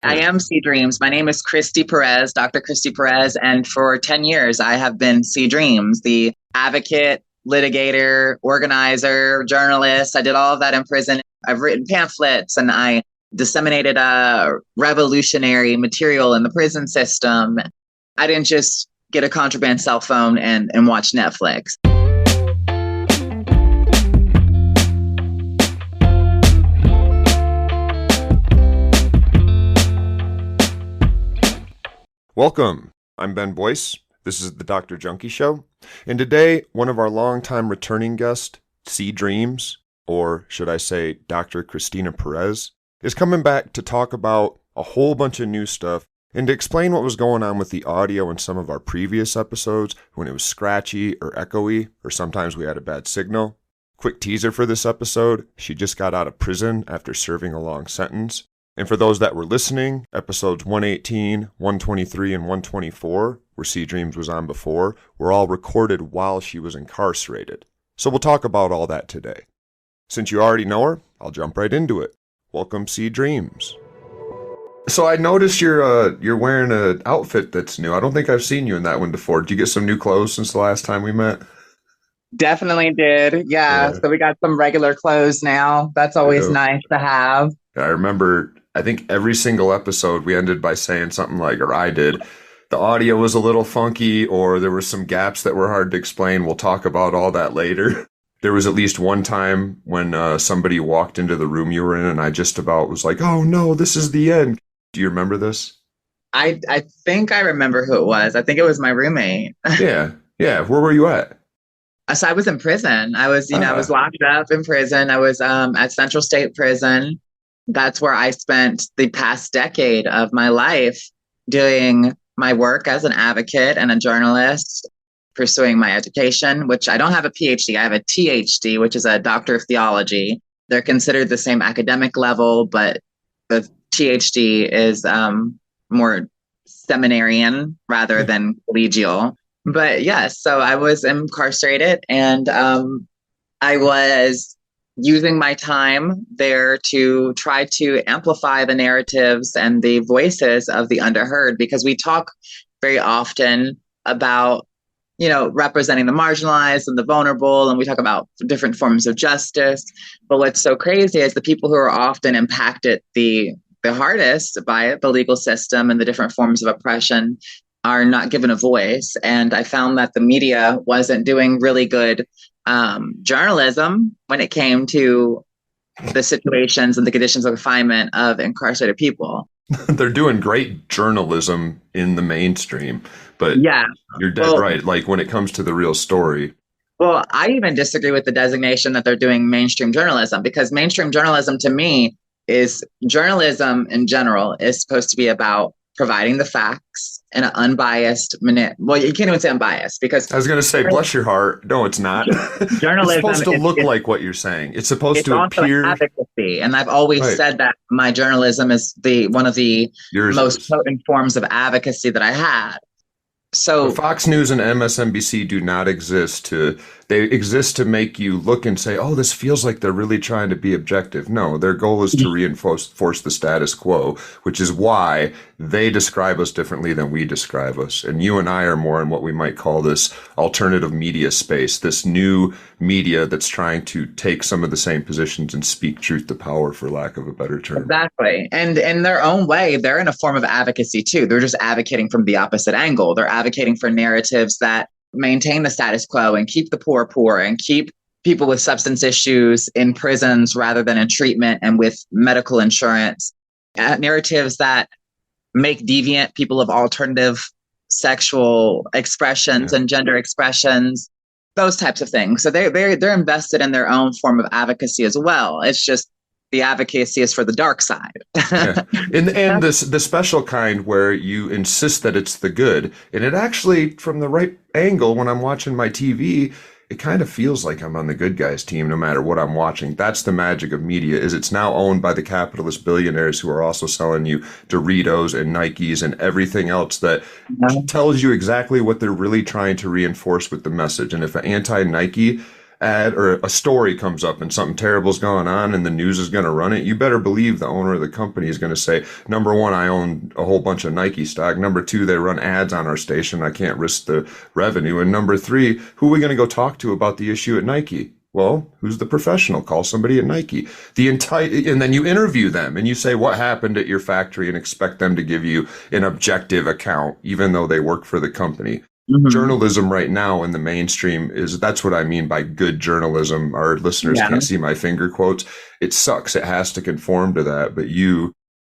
I Yeah. am C Dreams. My name is Christy Perez, Dr. Christy Perez, and for 10 years I have been C Dreams, the advocate, litigator, organizer, journalist. I did all of that in prison. I've written pamphlets and I disseminated revolutionary material in the prison system. I didn't just get a contraband cell phone and watch Netflix. Welcome. I'm Ben Boyce. This is the Dr. Junkie Show. And today, one of our longtime returning guests, C Dreams, or should I say Dr. Christina Perez, is coming back to talk about a whole bunch of new stuff and to explain what was going on with the audio in some of our previous episodes when it was scratchy or echoey, or sometimes we had a bad signal. Quick teaser for this episode, she just got out of prison after serving a long sentence. And for those that were listening, episodes 118, 123, and 124, where C Dreams was on before, were all recorded while she was incarcerated. So we'll talk about all that today. Since you already know her, I'll jump right into it. Welcome, C Dreams. So I noticed you're wearing an outfit that's new. I don't think I've seen you in that one before. Did you get some new clothes since the last time we met? Definitely did. Yeah. Yeah. So we got some regular clothes now. That's always Yeah. nice to have. I remember, I think every single episode we ended by saying something like, or I did, the audio was a little funky or there were some gaps that were hard to explain. We'll talk about all that later. There was at least one time when somebody walked into the room you were in and I just about was like, oh no, this is the end. Do you remember this? I think I remember who it was. I think it was my roommate. Yeah. Yeah. Where were you at? So I was in prison. I was Ah, locked up in prison. I was at Central State Prison. That's where I spent the past decade of my life doing my work as an advocate and a journalist, pursuing my education, which I don't have a PhD. I have a THD, which is a Doctor of Theology. They're considered the same academic level, but the THD is more seminarian rather yeah. than collegial. But yes, so I was incarcerated and I was using my time there to try to amplify the narratives and the voices of the underheard because we talk very often about representing the marginalized and the vulnerable, and we talk about different forms of justice. But what's so crazy is the people who are often impacted the hardest by the legal system and the different forms of oppression are not given a voice. And I found that the media wasn't doing really good journalism when it came to the situations and the conditions of confinement of incarcerated people. They're doing great journalism in the mainstream, but Yeah. you're dead Well, right. Like when it comes to the real story. well, I even disagree with the designation that they're doing mainstream journalism because mainstream journalism to me is journalism in general is supposed to be about providing the facts in an unbiased minute. Well, you can't even say unbiased because I was going to say, bless your heart. No, it's not. It's supposed journalism to is, look like what you're saying. It's supposed it's to also appear. advocacy. And I've always Right. said that my journalism is the one of the Yours most is. potent forms of advocacy that I had. But So Fox News and MSNBC do not they exist to make you look and say, oh, this feels like they're really trying to be objective. No, their goal is to reinforce the status quo, which is why they describe us differently than we describe us. And you and I are more in what we might call this alternative media space, this new media that's trying to take some of the same positions and speak truth to power, for lack of a better term. exactly. And in their own way, they're in a form of advocacy too. They're just advocating from the opposite angle. They're advocating for narratives that maintain the status quo and keep the poor and keep people with substance issues in prisons rather than in treatment and with medical insurance. Narratives that make deviant people of alternative sexual expressions Yeah. and gender expressions, those types of things. So they're invested in their own form of advocacy as well. It's just the advocacy is for the dark side. Yeah. And this the special kind where you insist that it's the good. And it actually, from the right angle, when I'm watching my TV, it kind of feels like I'm on the good guys team no matter what I'm watching. That's the magic of media, is it's now owned by the capitalist billionaires who are also selling you Doritos and Nikes and everything else that tells you exactly what they're really trying to reinforce with the message. And if an anti-Nike ad or a story comes up and something terrible's going on and the news is going to run it, you better believe the owner of the company is going to say, number one, I own a whole bunch of Nike stock. Number two, they run ads on our station. I can't risk the revenue. And number three, who are we going to go talk to about the issue at Nike? Well, who's the professional? Call somebody at Nike. And then you interview them and you say what happened at your factory and expect them to give you an objective account, even though they work for the company. Mm-hmm. Journalism right now in the mainstream that's what I mean by good journalism. Our listeners can't see my finger quotes. It sucks. It has to conform to that. But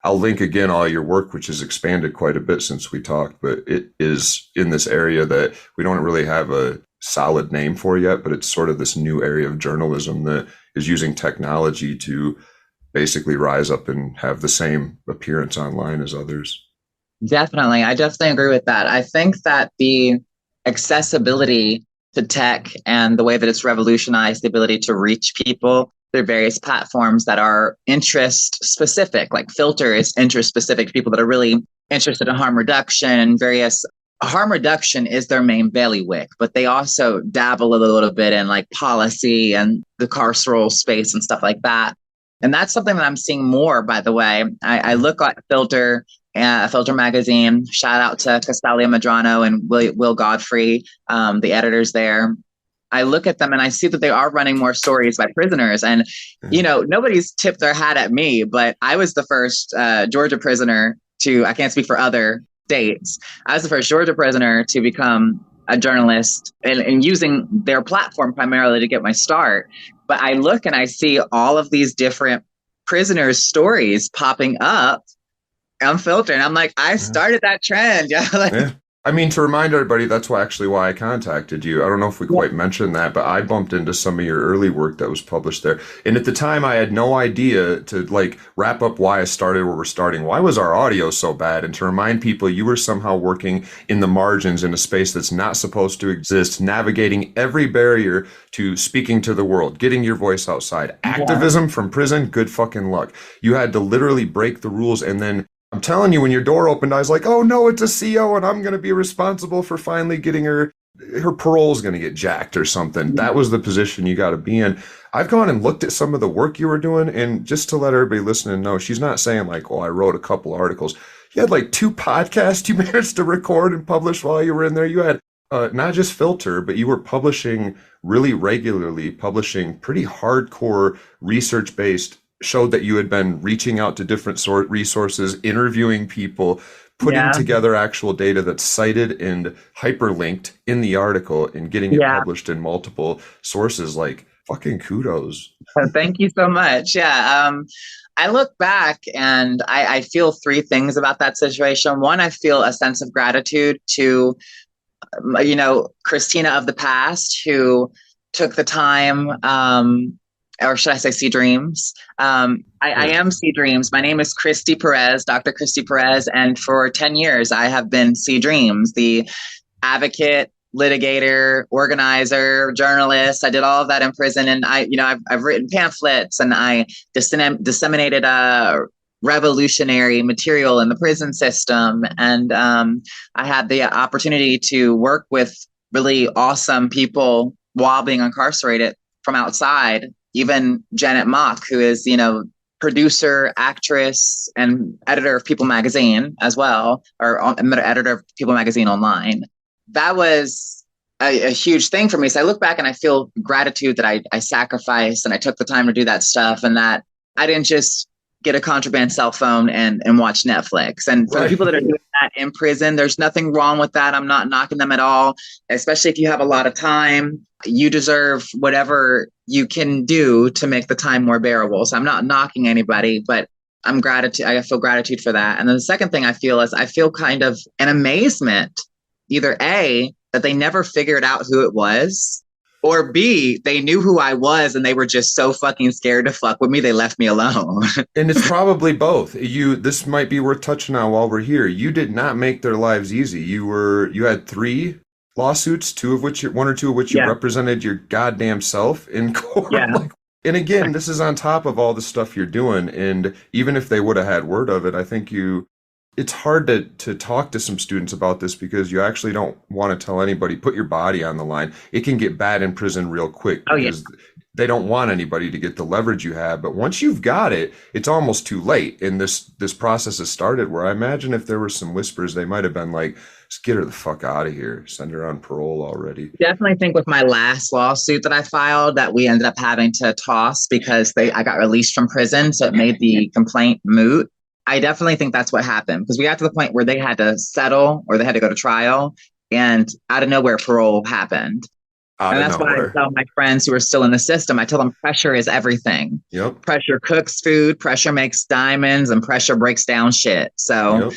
I'll link again all your work, which has expanded quite a bit since we talked, but it is in this area that we don't really have a solid name for yet, but it's sort of this new area of journalism that is using technology to basically rise up and have the same appearance online as others. Definitely. I definitely agree with that. I think that the accessibility to tech and the way that it's revolutionized the ability to reach people through various platforms that are interest specific, like Filter is interest specific, people that are really interested in harm reduction. Harm reduction is their main bailiwick, but they also dabble a little bit in like policy and the carceral space and stuff like that. And that's something that I'm seeing more, by the way. I look at Filter magazine. Shout out to Castalia Medrano and Will Godfrey, the editors there. I look at them and I see that they are running more stories by prisoners. And, nobody's tipped their hat at me, but I was the first Georgia prisoner I can't speak for other states. I was the first Georgia prisoner to become a journalist and using their platform primarily to get my start. But I look and I see all of these different prisoners' stories popping up on Filter. And I'm like, I started that trend. Yeah. I mean, to remind everybody, that's why I contacted you. I don't know if we quite mentioned that, but I bumped into some of your early work that was published there. And at the time, I had no idea to wrap up why I started where we're starting. Why was our audio so bad? And to remind people, you were somehow working in the margins in a space that's not supposed to exist, navigating every barrier to speaking to the world, getting your voice outside. Activism from prison, good fucking luck. You had to literally break the rules. And then I'm telling you, when your door opened, I was like, oh no, it's a CO and I'm going to be responsible for finally getting her parole's going to get jacked or something. That was the position you got to be in. I've gone and looked at some of the work you were doing, and just to let everybody listening know, she's not saying like, oh, I wrote a couple articles. You had like 2 podcasts you managed to record and publish while you were in there. You had not just Filter, but you were publishing really regularly, publishing pretty hardcore research-based, showed that you had been reaching out to different resources, interviewing people, putting together actual data that's cited and hyperlinked in the article and getting it published in multiple sources. Like, fucking kudos. Thank you so much. I look back and I feel 3 things about that situation. One, I feel a sense of gratitude to, Christina of the past, who took the time, or should I say Sea Dreams? I am Sea Dreams. My name is Christy Perez, Dr. Christy Perez. And for 10 years, I have been Sea Dreams, the advocate, litigator, organizer, journalist. I did all of that in prison. And I've written pamphlets and I disseminated revolutionary material in the prison system. And I had the opportunity to work with really awesome people while being incarcerated from outside. Even Janet Mock, who is, producer, actress, and editor of People Magazine as well, or editor of People Magazine online. That was a huge thing for me. So I look back and I feel gratitude that I sacrificed and I took the time to do that stuff, and that I didn't just get a contraband cell phone and watch Netflix. And for the people that are doing that in prison, there's nothing wrong with that. I'm not knocking them at all, especially if you have a lot of time. You deserve whatever you can do to make the time more bearable. So I'm not knocking anybody, but I feel gratitude for that. And then the second thing I feel is I feel kind of an amazement, either A, that they never figured out who it was, or B, they knew who I was and they were just so fucking scared to fuck with me, they left me alone. And it's probably both. This might be worth touching on while we're here. You did not make their lives easy. You had 3 lawsuits, 1 or 2 of which you represented your goddamn self in court. And again, this is on top of all the stuff you're doing. And even if they would have had word of it, I think you it's hard to talk to some students about this because you actually don't want to tell anybody, put your body on the line. It can get bad in prison real quick Oh yeah, because they don't want anybody to get the leverage you have. But once you've got it, it's almost too late. And this process has started where I imagine if there were some whispers, they might have been like, just get her the fuck out of here. Send her on parole already. definitely think with my last lawsuit that I filed that we ended up having to toss because I got released from prison, so it made the complaint moot. I definitely think that's what happened because we got to the point where they had to settle or they had to go to trial, and out of nowhere, parole happened. Out And of that's why I nowhere. tell my friends who are still in the system, I tell them pressure is everything. Yep. Pressure cooks food, pressure makes diamonds, and pressure breaks down shit. So, Yep.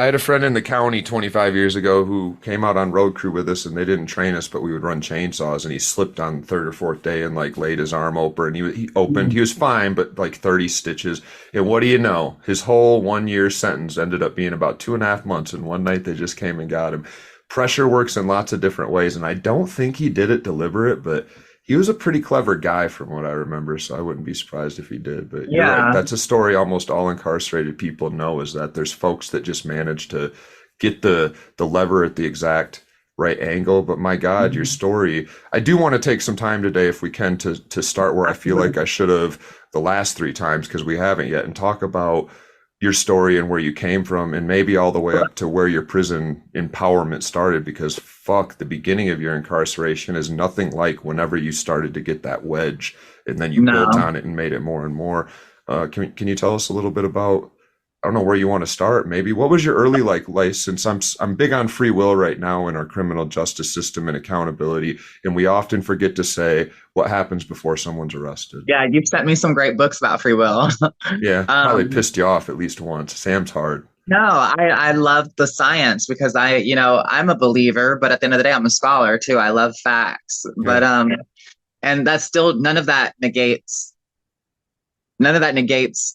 I had a friend in the county 25 years ago who came out on road crew with us and they didn't train us, but we would run chainsaws and he slipped on the third or fourth day and like laid his arm open. He opened, he was fine, but like 30 stitches. And what do you know? His whole 1 year sentence ended up being about 2.5 months. And one night they just came and got him. Pressure works in lots of different ways. And I don't think he did it deliberate, but he was a pretty clever guy from what I remember, so I wouldn't be surprised if he did. But you're right. yeah, That's a story almost all incarcerated people know is that there's folks that just manage to get the lever at the exact right angle. But my God, your story. I do want to take some time today, if we can, to start where I feel like I should have the last three times because we haven't yet, and talk about your story and where you came from and maybe all the way up to where your prison empowerment started because fuck, the beginning of your incarceration is nothing like whenever you started to get that wedge and then you built no. on it and made it more and more. Can you tell us a little bit about, I don't know where you want to start. Maybe what was your early like license? I'm big on free will right now in our criminal justice system and accountability, and we often forget to say what happens before someone's arrested. Yeah, you've sent me some great books about free will. Yeah, probably um, pissed you off at least once. Sam's hard. no, I love the science because I'm a believer, but at the end of the day, I'm a scholar too. I love facts, Yeah, and that's still none of that negates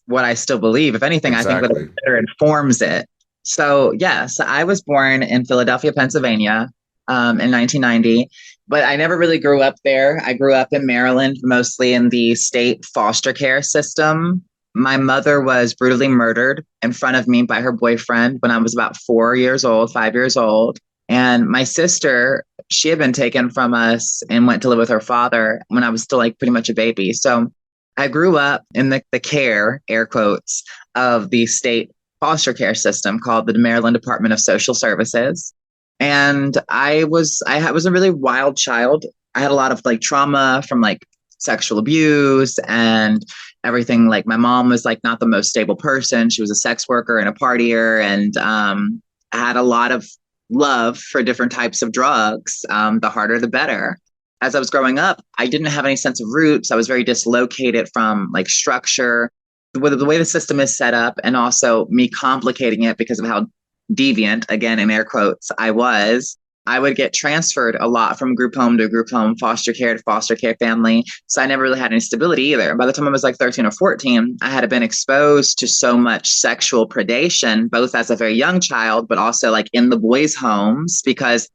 what I still believe. If anything, I think that it exactly. better informs it. So, yes, I was born in Philadelphia, Pennsylvania, in 1990, but I never really grew up there. I grew up in Maryland, mostly in the state foster care system. My mother was brutally murdered in front of me by her boyfriend when I was about 4 years old, 5 years old. And my sister, she had been taken from us and went to live with her father when I was still like pretty much a baby. So I grew up in the care, air quotes, of the state foster care system called the Maryland Department of Social Services. And I was a really wild child. I had a lot of like trauma from like sexual abuse and everything. Like my mom was like not the most stable person. She was a sex worker and a partier, and I had a lot of love for different types of drugs. The harder, the better. As I was growing up, I didn't have any sense of roots. I was very dislocated from like structure, the way the system is set up, and also me complicating it because of how deviant, again, in air quotes, I was. I would get transferred a lot from group home to group home, foster care to foster care family. So I never really had any stability either. By the time I was like 13 or 14, I had been exposed to so much sexual predation, both as a very young child, but also like in the boys' homes, because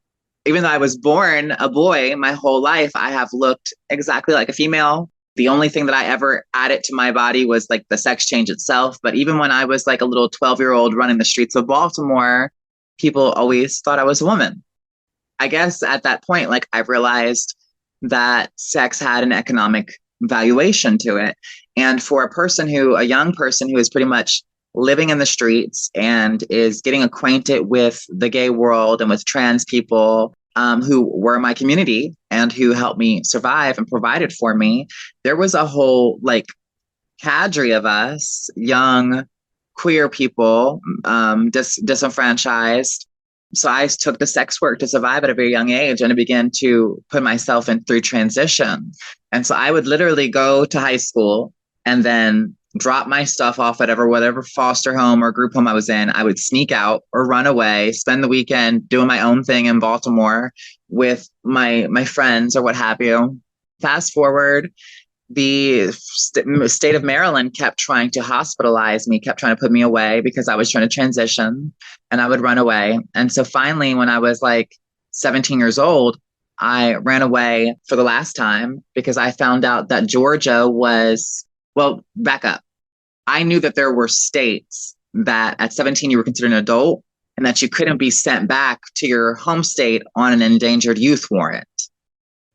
even though I was born a boy my whole life, I have looked exactly like a female. The only thing that I ever added to my body was like the sex change itself. But even when I was like a little 12-year-old running the streets of Baltimore, people always thought I was a woman. I guess at that point, like I realized that sex had an economic valuation to it. And for a young person who is pretty much living in the streets and is getting acquainted with the gay world and with trans people who were my community and who helped me survive and provided for me, there was a whole like cadre of us, young queer people, disenfranchised. So I took the sex work to survive at a very young age, and I began to put myself in through transition. And so I would literally go to high school and then drop my stuff off at whatever foster home or group home I was in. I would sneak out or run away, spend the weekend doing my own thing in Baltimore with my friends or what have you. Fast forward, the state of Maryland kept trying to hospitalize me, kept trying to put me away because I was trying to transition, and I would run away. And so finally, when I was like 17 years old, I ran away for the last time because I found out that Georgia was, well, back up. I knew that there were states that at 17 you were considered an adult and that you couldn't be sent back to your home state on an endangered youth warrant.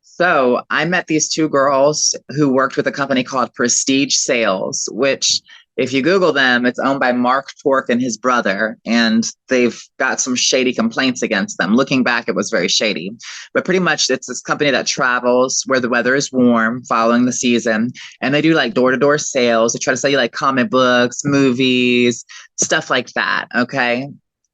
So I met these two girls who worked with a company called Prestige Sales, which, if you Google them, it's owned by Mark Tork and his brother, and they've got some shady complaints against them. Looking back, it was very shady. But pretty much it's this company that travels where the weather is warm following the season, and they do like door-to-door sales. They try to sell you like comic books, movies, stuff like that, okay?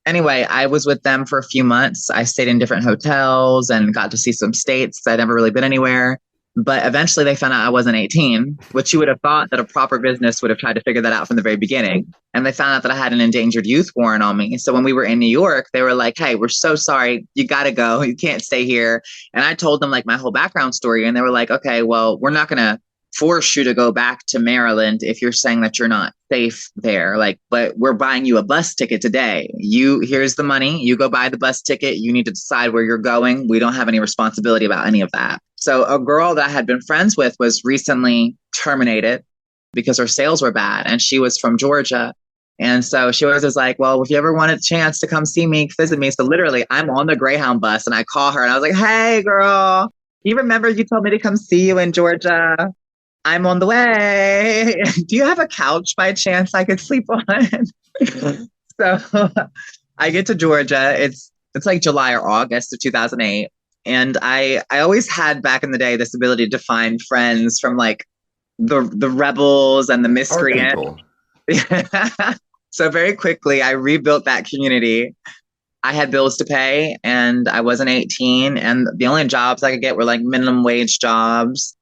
Anyway, I was with them for a few months. I stayed in different hotels and got to see some states. I'd never really been anywhere. But eventually they found out I wasn't 18, which you would have thought that a proper business would have tried to figure that out from the very beginning. And they found out that I had an endangered youth warrant on me. So when we were in New York, they were like, hey, we're so sorry. You got to go. You can't stay here. And I told them like my whole background story. And they were like, okay, well, we're not going to force you to go back to Maryland if you're saying that you're not safe there. Like, but we're buying you a bus ticket today. Here's the money. You go buy the bus ticket. You need to decide where you're going. We don't have any responsibility about any of that. So a girl that I had been friends with was recently terminated because her sales were bad, and she was from Georgia. And so she was just like, well, if you ever want a chance to come see me, visit me. So literally I'm on the Greyhound bus and I call her and I was like, hey girl, you remember you told me to come see you in Georgia? I'm on the way. Do you have a couch by chance I could sleep on? So I get to Georgia. It's like July or August of 2008. And I always had back in the day this ability to find friends from like the rebels and the miscreants. So very quickly I rebuilt that community. I had bills to pay and I wasn't 18. And the only jobs I could get were like minimum wage jobs.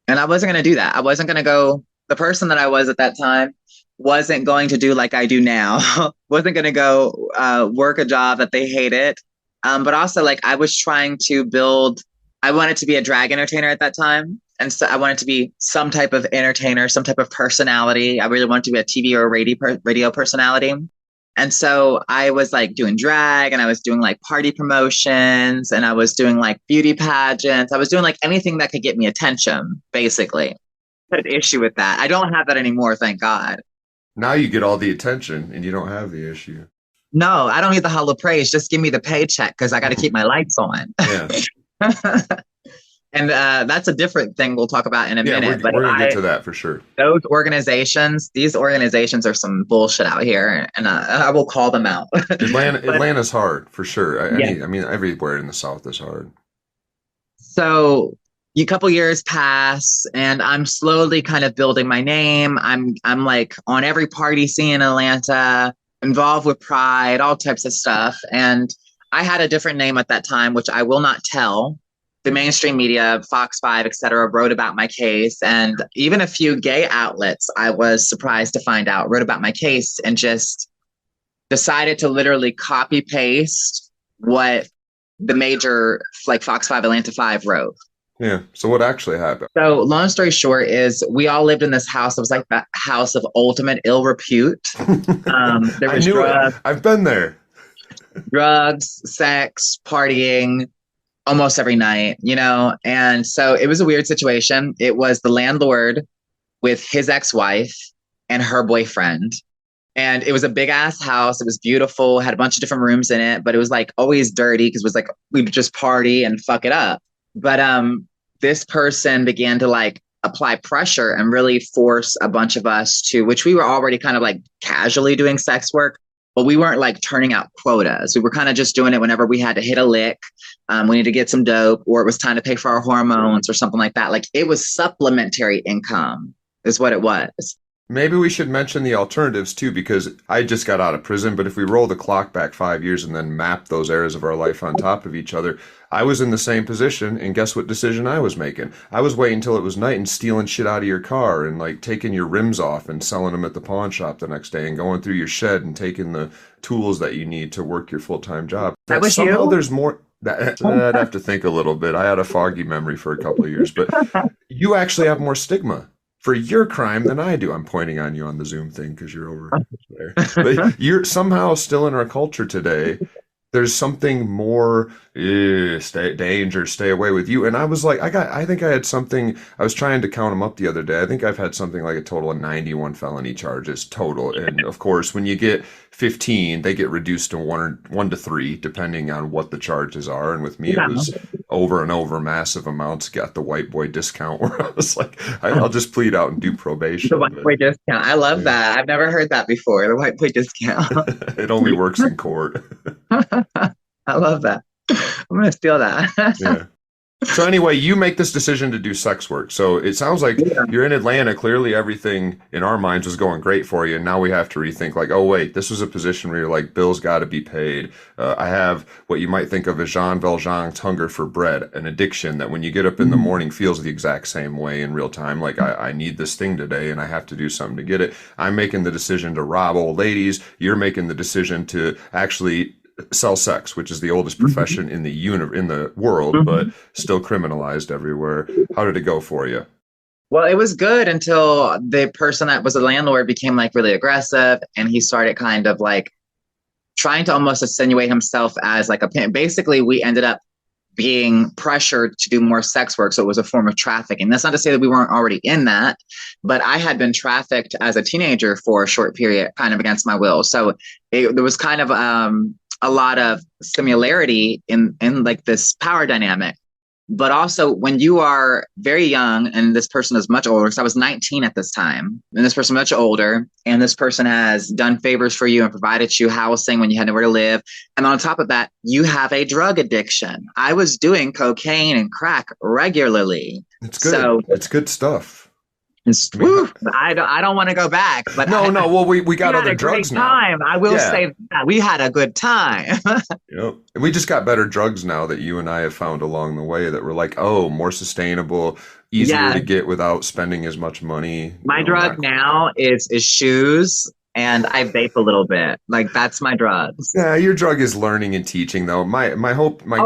And I wasn't going to do that. I wasn't going to go, the person that I was at that time wasn't going to do like I do now, wasn't going to go work a job that they hated. But also like I was trying to build, I wanted to be a drag entertainer at that time. And so I wanted to be some type of entertainer, some type of personality. I really wanted to be a TV or a radio personality. And so I was like doing drag and I was doing like party promotions and I was doing like beauty pageants. I was doing like anything that could get me attention, basically. I had an issue with that. I don't have that anymore, thank God. Now you get all the attention and you don't have the issue. No, I don't need the hollow praise. Just give me the paycheck because I got to keep my lights on. Yeah. And that's a different thing we'll talk about in a minute. We're going to get to that for sure. These organizations are some bullshit out here, and I will call them out. Atlanta's hard for sure. I mean, everywhere in the South is hard. So a couple years pass, and I'm slowly kind of building my name. I'm like on every party scene in Atlanta, involved with Pride, all types of stuff. And I had a different name at that time, which I will not tell. The mainstream media, Fox 5, et cetera, wrote about my case. And even a few gay outlets, I was surprised to find out, wrote about my case and just decided to literally copy paste what the major, like Fox 5, Atlanta 5 wrote. Yeah. So what actually happened? So long story short is we all lived in this house. It was like the house of ultimate ill repute. There was drugs. I've been there. Drugs, sex, partying, almost every night, you know? And so it was a weird situation. It was the landlord with his ex-wife and her boyfriend. And it was a big ass house. It was beautiful, had a bunch of different rooms in it, but it was like always dirty because it was like we'd just party and fuck it up. But this person began to like apply pressure and really force a bunch of us to, which we were already kind of like casually doing sex work, but we weren't like turning out quotas. We were kind of just doing it whenever we had to hit a lick. We needed to get some dope, or it was time to pay for our hormones or something like that. Like it was supplementary income is what it was. Maybe we should mention the alternatives too, because I just got out of prison, but if we roll the clock back 5 years and then map those eras of our life on top of each other, I was in the same position, and guess what decision I was making? I was waiting until it was night and stealing shit out of your car and like taking your rims off and selling them at the pawn shop the next day and going through your shed and taking the tools that you need to work your full-time job. That was somehow you? There's more. I'd have to think a little bit. I had a foggy memory for a couple of years, but you actually have more stigma for your crime than I do. I'm pointing on you on the Zoom thing because you're over there. But you're somehow still in our culture today. there's something more, stay away with you. And I was like, I think I had something, I was trying to count them up the other day. I think I've had something like a total of 91 felony charges total. And of course, when you get 15, they get reduced to one to three, depending on what the charges are. And with me, it Yeah. was over and over massive amounts, got the white boy discount where I was like, I'll just plead out and do The probation. white boy discount. I love Yeah. that. I've never heard that before. The white boy discount. It only works in court. I love that. I'm gonna steal that. Yeah. So anyway, you make this decision to do sex work. So it sounds like Yeah. you're in Atlanta. Clearly, everything in our minds was going great for you, and now we have to rethink. Like, oh wait, this was a position where you're like, bills got to be paid. I have what you might think of as Jean Valjean's hunger for bread, an addiction that when you get up in the morning feels the exact same way in real time. Like, I need this thing today, and I have to do something to get it. I'm making the decision to rob old ladies. You're making the decision to actually sell sex, which is the oldest profession in the world, but still criminalized everywhere. How did it go for you? Well, it was good until the person that was the landlord became like really aggressive, and he started kind of like trying to almost insinuate himself as like a pimp. Basically, we ended up being pressured to do more sex work. So it was a form of trafficking. That's not to say that we weren't already in that, but I had been trafficked as a teenager for a short period, kind of against my will. So there was kind of a lot of similarity in like this power dynamic. But also when you are very young and this person is much older, so I was 19 at this time, and this person much older, and this person has done favors for you and provided you housing when you had nowhere to live. And on top of that, you have a drug addiction. I was doing cocaine and crack regularly. It's good. So It's good stuff. I don't want to go back, but no. Well, we got had other a drugs great now. time. I will say that we had a good time. Yep. And we just got better drugs now that you and I have found along the way that we're like, oh, more sustainable, easier to get without spending as much money. My drug now is shoes, and I vape a little bit. Like that's my drugs. Yeah, your drug is learning and teaching, though. My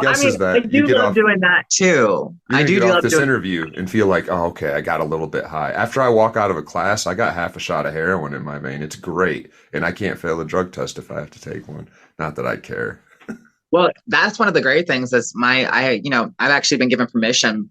guess is that you get off doing that too. I do get off love this doing interview and feel like, oh, okay, I got a little bit high. After I walk out of a class, I got half a shot of heroin in my vein. It's great, and I can't fail the drug test if I have to take one. Not that I care. Well, that's one of the great things is I've actually been given permission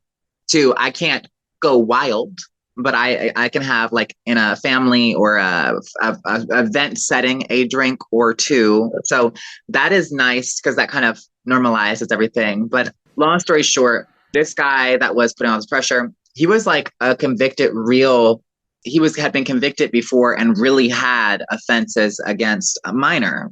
to, I can't go wild, but I can have like in a family or a event setting, a drink or two. So that is nice because that kind of normalizes everything. But long story short, this guy that was putting on this pressure, he was like a convicted had been convicted before and really had offenses against a minor.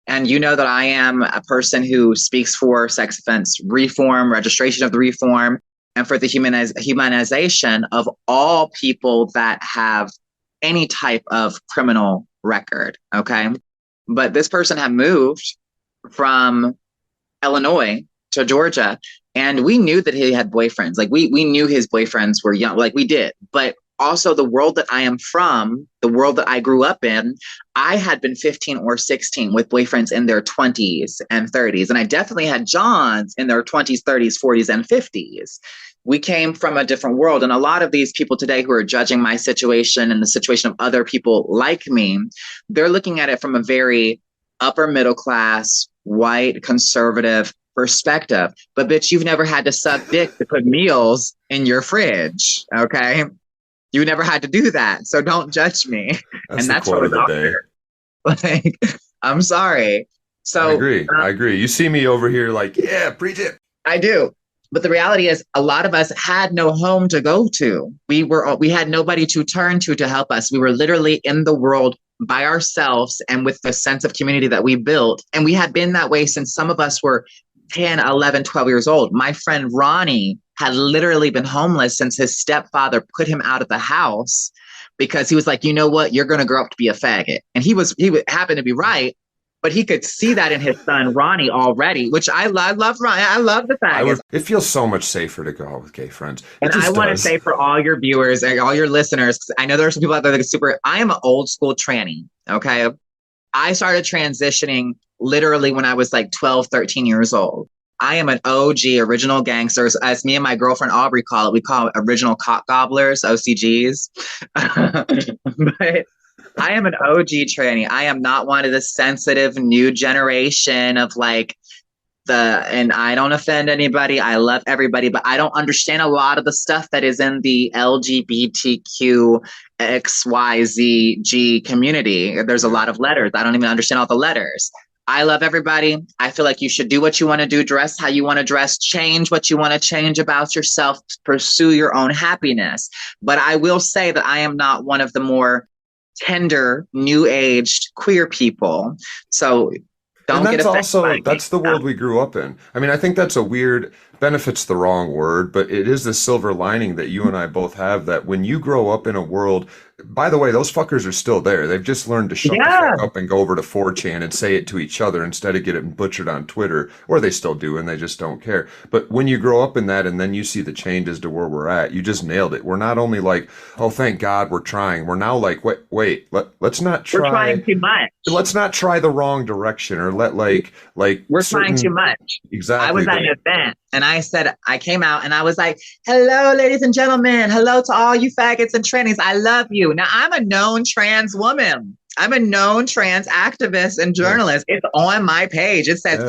And you know that I am a person who speaks for sex offense reform, registration of the reform, and for the humanization of all people that have any type of criminal record. Okay. But this person had moved from Illinois to Georgia, and we knew that he had boyfriends. Like we knew his boyfriends were young, like we did. But also the world that I am from, the world that I grew up in, I had been 15 or 16 with boyfriends in their 20s and 30s. And I definitely had Johns in their 20s, 30s, 40s, and 50s. We came from a different world. And a lot of these people today who are judging my situation and the situation of other people like me, they're looking at it from a very upper middle class, white, conservative perspective. But bitch, you've never had to suck dick to put meals in your fridge, okay? You never had to do that, so don't judge me. That's the quote of the day. Like, I'm sorry. So I agree. You see me over here like, yeah, preach it. I do. But the reality is a lot of us had no home to go to. We had nobody to turn to help us. We were literally in the world by ourselves and with the sense of community that we built. And we had been that way since some of us were 10, 11, 12 years old. My friend Ronnie had literally been homeless since his stepfather put him out of the house because he was like, you know what, you're going to grow up to be a faggot. And he happened to be right, but he could see that in his son Ronnie already, which I love Ronnie. I love the faggots. It feels so much safer to go out with gay friends. And I want to say for all your viewers and all your listeners, I know there are some people out there that I am an old school tranny, okay? I started transitioning literally when I was like 12, 13 years old. I am an OG, original gangsters. As me and my girlfriend Aubrey call it, we call it original cock gobblers, OCGs. But I am an OG tranny. I am not one of the sensitive new generation of like, and I don't offend anybody. I love everybody, but I don't understand a lot of the stuff that is in the LGBTQ XYZG community. There's a lot of letters. I don't even understand all the letters. I love everybody. I feel like you should do what you want to do, dress how you want to dress, change what you want to change about yourself, pursue your own happiness. But I will say that I am not one of the more tender, new aged queer people. So And don't get that's affected by also, me. that's the world we grew up in. I mean, I think that's a weird, benefit's the wrong word, but it is the silver lining that you and I both have, that when you grow up in a world, by the way, those fuckers are still there. They've just learned to shut the Yeah, fuck up and go over to 4chan and say it to each other instead of get it butchered on Twitter, or they still do and they just don't care. But when you grow up in that and then you see the changes to where we're at, you just nailed it. We're not only like, oh, thank God we're trying. We're now like, let's not we're trying try, too much. let's not try the wrong direction, or let like We're trying too certain, much. I exactly was at the, an event and I came out and I was like, hello, ladies and gentlemen. Hello to all you faggots and trannies. I love you. Now, I'm a known trans woman. I'm a known trans activist and yes, journalist. It's on my page. It says,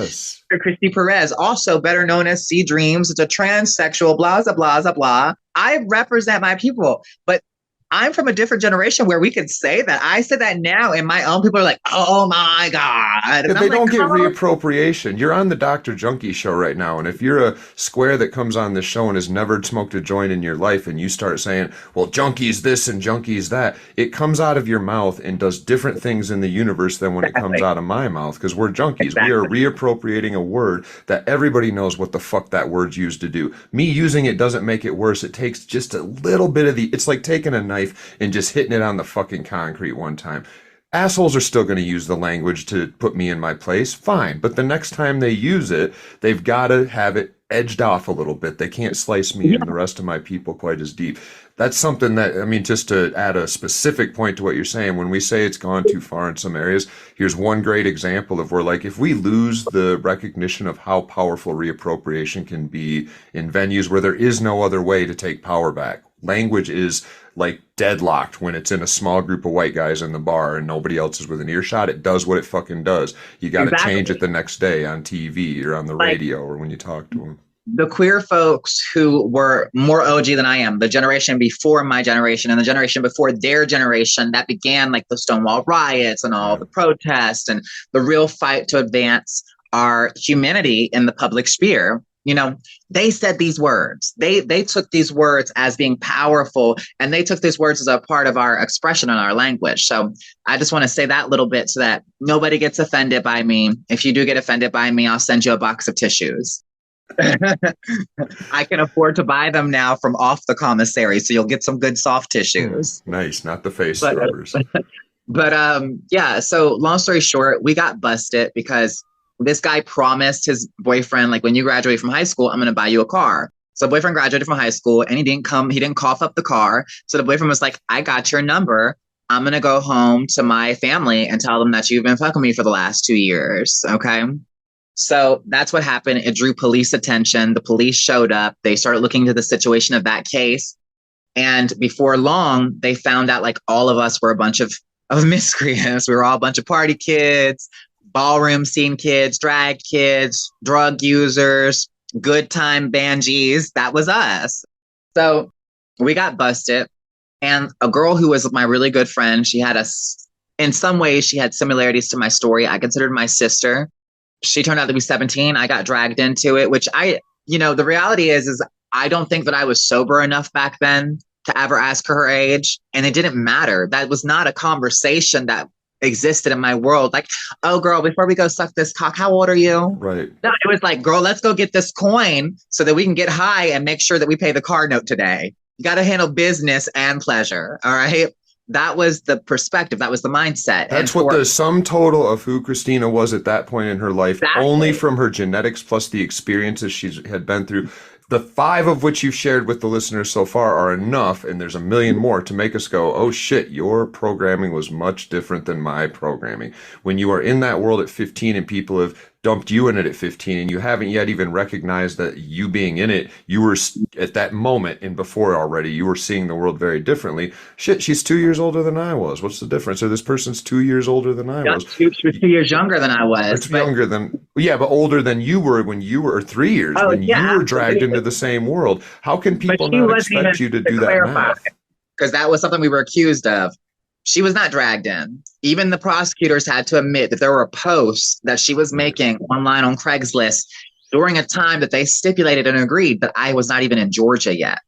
yes. Christy Perez, also better known as C Dreams. It's a transsexual, blah, blah, blah, blah, blah. I represent my people, but I'm from a different generation where we could say that. I say that now, and my own people are like, oh my God. Yeah, And I'm they like, don't get oh, reappropriation. You're on the Dr. Junkie show right now, and if you're a square that comes on this show and has never smoked a joint in your life, and you start saying, well, junkies this and junkies that, it comes out of your mouth and does different things in the universe than when it comes exactly, out of my mouth, because we're junkies. We are exactly. reappropriating a word that everybody knows what the fuck that word's used to do. Me using it doesn't make it worse. It takes just a little bit of the, it's like taking a knife and just hitting it on the fucking concrete one time. Assholes are still going to use the language to put me in my place, fine. But the next time they use it, they've got to have it edged off a little bit. They can't slice me Yeah. and the rest of my people quite as deep. That's something that, I mean, just to add a specific point to what you're saying, when we say it's gone too far in some areas, here's one great example of where, like, if we lose the recognition of how powerful reappropriation can be in venues where there is no other way to take power back, language is like deadlocked when it's in a small group of white guys in the bar and nobody else is within earshot. It does what it fucking does. You got to change it Exactly. the next day on TV or on the Like radio or when you talk to them. the queer folks who were more OG than I am, the generation before my generation and the generation before their generation that began like the Stonewall riots and all Yeah. the protests and the real fight to advance our humanity in the public sphere. You know, they said these words. They took these words as being powerful, and they took these words as a part of our expression and our language. So I just want to say that little bit so that nobody gets offended by me. If you do get offended by me, I'll send you a box of tissues. I can afford to buy them now from off the commissary, so you'll get some good soft tissues. Nice, not the face But scrubbers. yeah. So long story short, we got busted because this guy promised his boyfriend, like, when you graduate from high school, I'm going to buy you a car. So the boyfriend graduated from high school and he didn't come. He didn't cough up the car. So the boyfriend was like, I got your number. I'm going to go home to my family and tell them that you've been fucking me for the last 2 years. Okay. So that's what happened. It drew police attention. The police showed up. They started looking into the situation of that case. And before long, they found out like all of us were a bunch of miscreants. We were all a bunch of party kids, ballroom scene kids, drag kids, drug users, good time banjies. That was us. So we got busted. And a girl who was my really good friend, she had in some ways, she had similarities to my story. I considered my sister. She turned out to be 17. I got dragged into it, which the reality is I don't think that I was sober enough back then to ever ask her age. And it didn't matter. That was not a conversation that existed in my world. Like, oh, girl, before we go suck this cock, how old are you? Right. No, it was like, girl, let's go get this coin so that we can get high and make sure that we pay the car note today. You got to handle business and pleasure. All right. That was the perspective. That was the mindset. That's what the sum total of who Christina was at that point in her life, exactly. Only from her genetics plus the experiences she had been through. The 5 of which you've shared with the listeners so far are enough, and there's a million more to make us go, oh shit, your programming was much different than my programming. When you are in that world at 15 and people have dumped you in it at 15 and you haven't yet even recognized that you being in it, you were at that moment and before already, you were seeing the world very differently. Shit, she's 2 years older than I was. What's the difference? Or this person's 2 years older than I was. She was 2 years younger than I was. It's younger than, yeah, but older than you were when you were, or 3 years, when you were dragged into the same world. How can people not expect you to do that math? Because that was something we were accused of. She was not dragged in. Even the prosecutors had to admit that there were posts that she was making online on Craigslist during a time that they stipulated and agreed that I was not even in Georgia yet.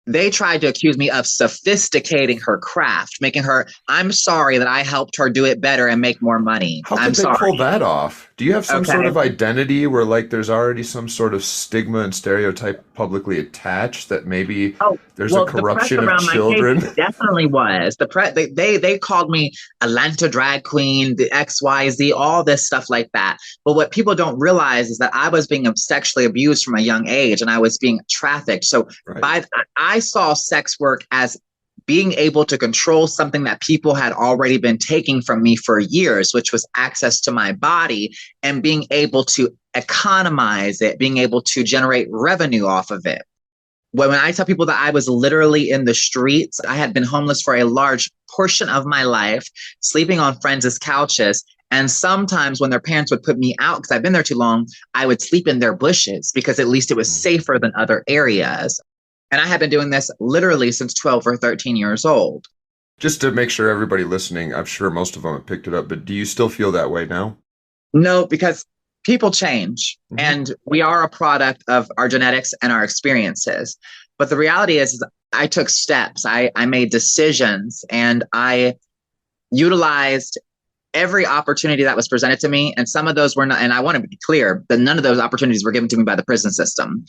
They tried to accuse me of sophisticating her craft, making her, I'm sorry that I helped her do it better and make more money. How could they pull that off? Do you have some sort of identity where like there's already some sort of stigma and stereotype publicly attached that maybe there's a corruption of children? Definitely was. They called me Atlanta drag queen, the XYZ, all this stuff like that. But what people don't realize is that I was being sexually abused from a young age and I was being trafficked. So I saw sex work as being able to control something that people had already been taking from me for years, which was access to my body, and being able to economize it, being able to generate revenue off of it. When I tell people that I was literally in the streets, I had been homeless for a large portion of my life, sleeping on friends' couches. And sometimes when their parents would put me out, because I've been there too long, I would sleep in their bushes because at least it was safer than other areas. And I have been doing this literally since 12 or 13 years old. Just to make sure everybody listening, I'm sure most of them have picked it up, but do you still feel that way now? No, because people change and we are a product of our genetics and our experiences. But the reality is I took steps, I made decisions, and I utilized every opportunity that was presented to me. And some of those were not, and I want to be clear that none of those opportunities were given to me by the prison system.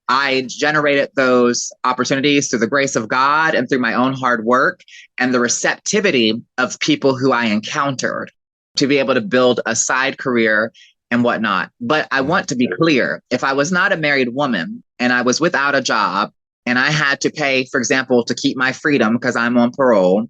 I generated those opportunities through the grace of God and through my own hard work and the receptivity of people who I encountered to be able to build a side career and whatnot. But I want to be clear, if I was not a married woman and I was without a job and I had to pay, for example, to keep my freedom because I'm on parole,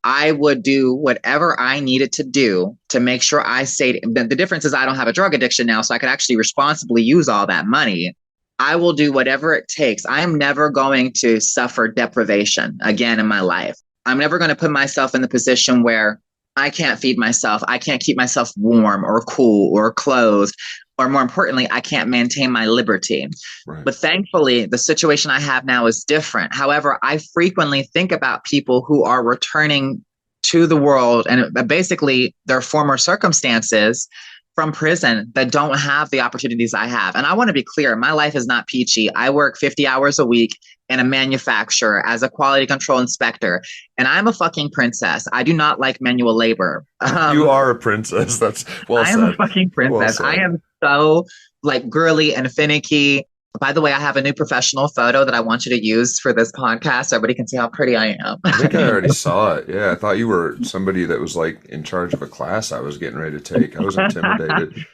I would do whatever I needed to do to make sure I stayed. The difference is I don't have a drug addiction now, so I could actually responsibly use all that money. I will do whatever it takes. I am never going to suffer deprivation again in my life. I'm never going to put myself in the position where I can't feed myself. I can't keep myself warm or cool or clothed. Or more importantly, I can't maintain my liberty. Right. But thankfully, the situation I have now is different. However, I frequently think about people who are returning to the world and basically their former circumstances from prison that don't have the opportunities I have. And I want to be clear, my life is not peachy. I work 50 hours a week in a manufacturer as a quality control inspector, and I'm a fucking princess. I do not like manual labor. You are a princess. That's well said. I am a fucking princess. I am so like girly and finicky. By the way, I have a new professional photo that I want you to use for this podcast so everybody can see how pretty I am. I think I already saw it. Yeah, I thought you were somebody that was like in charge of a class I was getting ready to take. I was intimidated.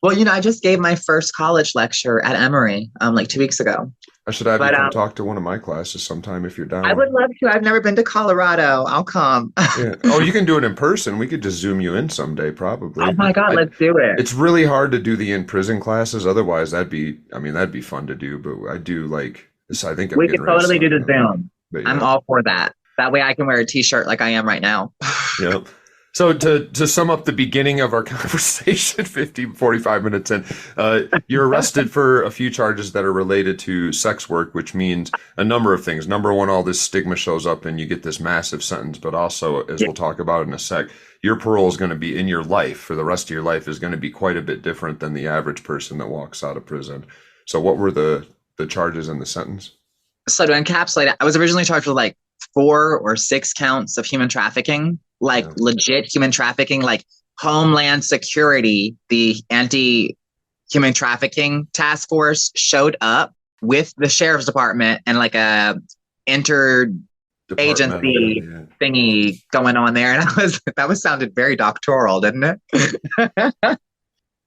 Well, I just gave my first college lecture at Emory like 2 weeks ago. I should have you come talk to one of my classes sometime if you're down. I would love to. I've never been to Colorado. I'll come. Yeah. Oh, you can do it in person. We could just Zoom you in someday, probably. Oh my God, let's do it. It's really hard to do the in-prison classes. Otherwise, that'd be fun to do. But I do like this. I think we could totally do the Zoom. Yeah. I'm all for that. That way I can wear a t-shirt like I am right now. Yep. So to sum up the beginning of our conversation, 45 minutes in, you're arrested for a few charges that are related to sex work, which means a number of things. Number one, all this stigma shows up and you get this massive sentence. But also, as we'll talk about in a sec, your parole is going to be in your life for the rest of your life is going to be quite a bit different than the average person that walks out of prison. So what were the charges in the sentence? So to encapsulate it, I was originally charged with like 4 or 6 counts of human trafficking. Legit human trafficking, like Homeland Security, the anti-human trafficking task force showed up with the sheriff's department and like a interagency thingy going on there. And that sounded very doctoral, didn't it?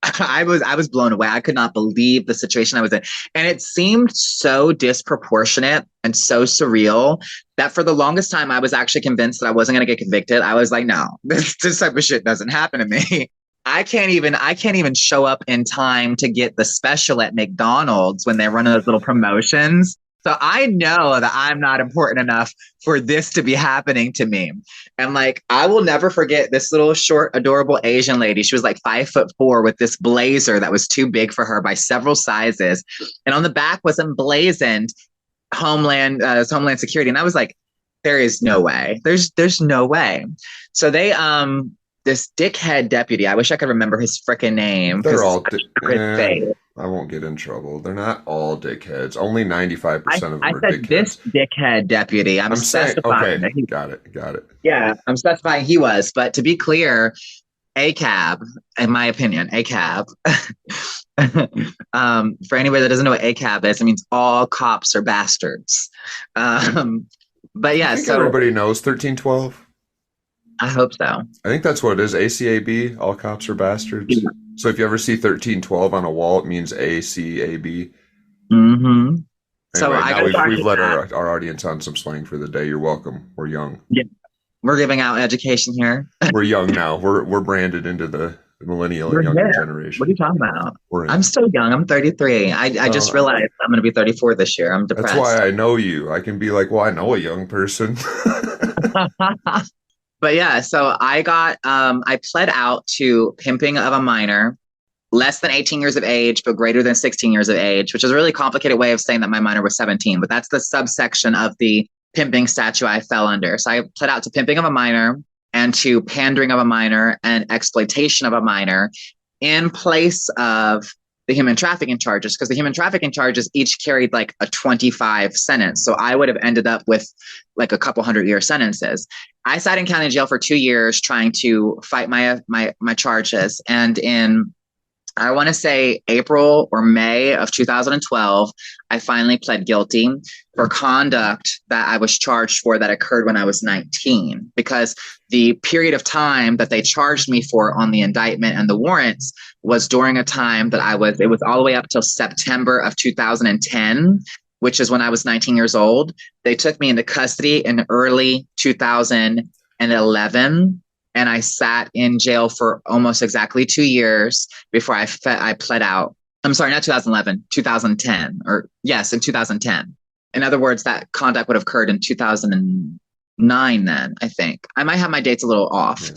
I was blown away. I could not believe the situation I was in. And it seemed so disproportionate and so surreal that for the longest time, I was actually convinced that I wasn't going to get convicted. I was like, no, this type of shit doesn't happen to me. I can't even show up in time to get the special at McDonald's when they're running those little promotions. So I know that I'm not important enough for this to be happening to me. And like, I will never forget this little short, adorable Asian lady. She was like 5'4" with this blazer that was too big for her by several sizes. And on the back was emblazoned Homeland Security. And I was like, there is no way. There's no way. So they this dickhead deputy, I wish I could remember his freaking name. They're all I won't get in trouble. They're not all dickheads. Only 95% of them are dickheads. This dickhead deputy. I'm specifying. Okay, got it. Yeah, I'm specifying he was. But to be clear, ACAB, in my opinion, ACAB. For anybody that doesn't know what ACAB is, it means all cops are bastards. But yeah, I think everybody knows 1312. I hope so. I think that's what it is. ACAB, all cops are bastards. Yeah. So if you ever see 1312 on a wall, it means ACAB. Mm-hmm. Anyway, so we've let our audience on some slang for the day. You're welcome. We're young. Yeah. We're giving out education here. We're young now. We're branded into the millennial and younger generation. What are you talking about? I'm still young. I'm 33. I just realized I'm going to be 34 this year. I'm depressed. That's why I know you. I can be like, well, I know a young person. But yeah, so I pled out to pimping of a minor, less than 18 years of age, but greater than 16 years of age, which is a really complicated way of saying that my minor was 17. But that's the subsection of the pimping statute I fell under. So I pled out to pimping of a minor and to pandering of a minor and exploitation of a minor in place of the human trafficking charges, because the human trafficking charges each carried like a 25 sentence. So I would have ended up with like a couple 100-year sentences. I sat in county jail for 2 years trying to fight my charges. And in, I want to say April or May of 2012, I finally pled guilty for conduct that I was charged for that occurred when I was 19, because the period of time that they charged me for on the indictment and the warrants was during a time that it was all the way up till September of 2010, which is when I was 19 years old. They took me into custody in early 2011. And I sat in jail for almost exactly 2 years before I pled out. I'm sorry, not 2011, 2010, in 2010. In other words, that conduct would have occurred in 2009 then, I think. I might have my dates a little off. Yeah.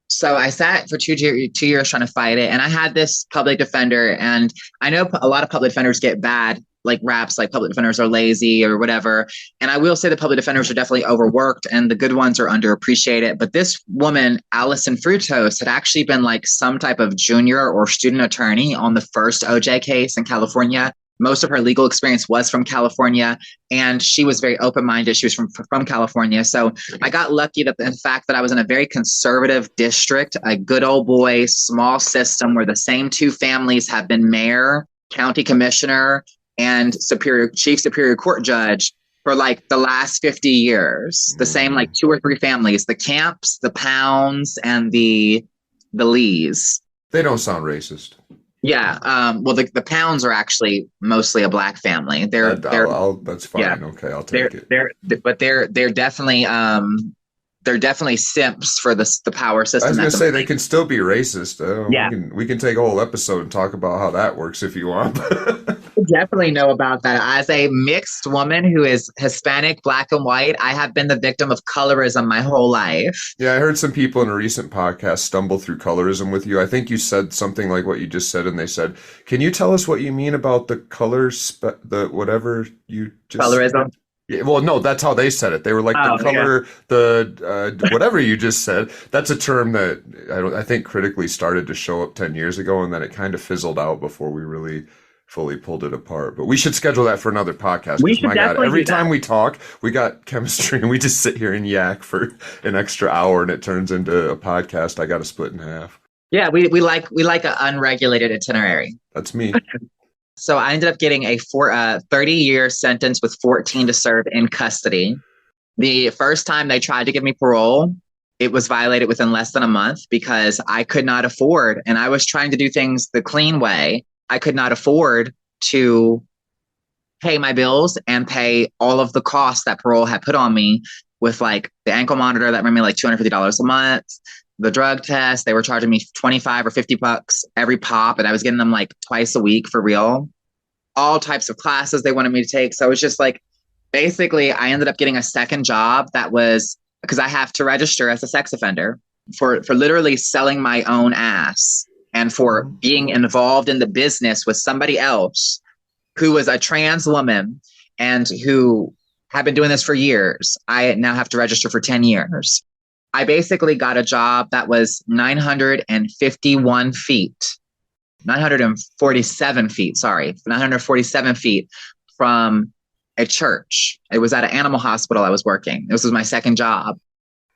So I sat for 2 years trying to fight it. And I had this public defender, and I know a lot of public defenders get bad like raps, like public defenders are lazy or whatever. And I will say the public defenders are definitely overworked and the good ones are underappreciated. But this woman, Allison Frutos, had actually been like some type of junior or student attorney on the first OJ case in California. Most of her legal experience was from California, and she was very open-minded. She was from California. So I got lucky that the fact that I was in a very conservative district, a good old boy, small system where the same two families have been mayor, county commissioner, and chief superior court judge for like the last 50 years. The same like 2 or 3 families, the Camps, the Pounds, and the Lees. They don't sound racist. Yeah. Well, the Pounds are actually mostly a black family. That's fine. Yeah, okay, I'll take it. They're definitely simps for the power system. I was going to say they can still be racist. Yeah. We can take a whole episode and talk about how that works if you want. I definitely know about that. As a mixed woman who is Hispanic, black, and white, I have been the victim of colorism my whole life. Yeah, I heard some people in a recent podcast stumble through colorism with you. I think you said something like what you just said, and they said, "Can you tell us what you mean about the colors, the whatever you just..." Colorism? Yeah, well, no, that's how they said it. They were like the color, whatever you just said. That's a term that I think critically started to show up 10 years ago, and then it kind of fizzled out before we really fully pulled it apart. But we should schedule that for another podcast. My God, every time we talk, we got chemistry, and we just sit here and yak for an extra hour, and it turns into a podcast. I got to split in half. Yeah, we like an unregulated itinerary. That's me. So I ended up getting a 30-year sentence with 14 to serve in custody. The first time they tried to give me parole, it was violated within less than a month because I could not afford, and I was trying to do things the clean way. I could not afford to pay my bills and pay all of the costs that parole had put on me with like the ankle monitor that ran me like $250 a month, the drug test. They were charging me 25 or 50 bucks every pop, and I was getting them like twice a week for real. All types of classes they wanted me to take. So it was just like, basically, I ended up getting a second job that was because I have to register as a sex offender for literally selling my own ass and for being involved in the business with somebody else who was a trans woman and who had been doing this for years. I now have to register for 10 years. I basically got a job that was 951 feet, 947 feet, sorry, 947 feet from a church. It was at an animal hospital I was working. This was my second job.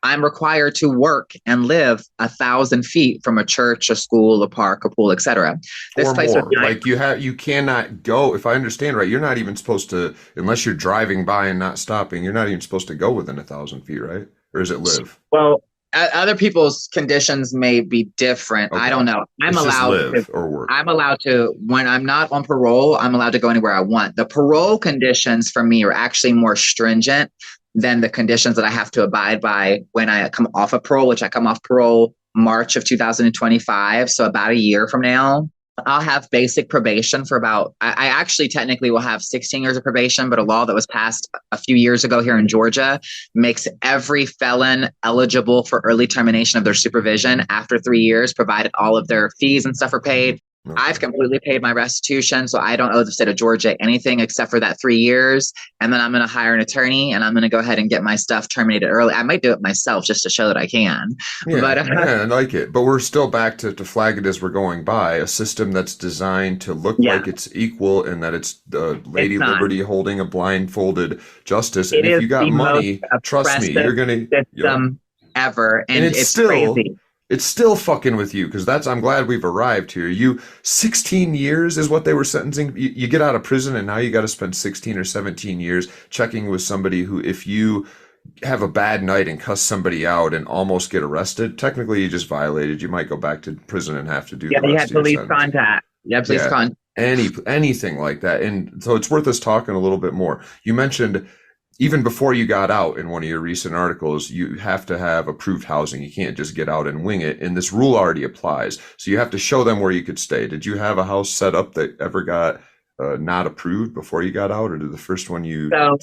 I'm required to work and live 1,000 feet from a church, a school, a park, a pool, etc. This Or place was more. Like you cannot go, if I understand right, you're not even supposed to, unless you're driving by and not stopping, you're not even supposed to go within 1,000 feet, right? Or is it live? well, other people's conditions may be different. Okay. I don't know. It's just live or work. I'm allowed to, when I'm not on parole, I'm allowed to go anywhere I want. The parole conditions for me are actually more stringent than the conditions that I have to abide by when I come off of parole, which I come off parole March of 2025. So about a year from now, I'll have basic probation for about, I actually technically will have 16 years of probation, but a law that was passed a few years ago here in Georgia makes every felon eligible for early termination of their supervision after 3 years, provided all of their fees and stuff are paid. Okay. I've completely paid my restitution, so I don't owe the state of Georgia anything except for that 3 years. And then I'm going to hire an attorney and I'm going to go ahead and get my stuff terminated early. I might do it myself just to show that I can. Yeah, But I like it. But we're still back to flag it as we're going by, a system that's designed to look Yeah. like it's equal and that it's Lady It's not. Liberty holding a blindfolded justice. It And if is you got the money, most trust me, you're going to... system ever, and it's still crazy. it's still fucking with you because I'm glad we've arrived here. 16 years is what they were sentencing. You get out of prison and now you got to spend 16 or 17 years checking with somebody who, if you have a bad night and cuss somebody out and almost get arrested, technically you just violated. You might go back to prison and have to do the You rest had of your police sentence. contact. You had police Yeah. contact. Anything like that. And so it's worth us talking a little bit more. You mentioned even before you got out in one of your recent articles, you have to have approved housing. You can't just get out and wing it. And this rule already applies. So you have to show them where you could stay. Did you have a house set up that ever got not approved before you got out, or did the first one you... So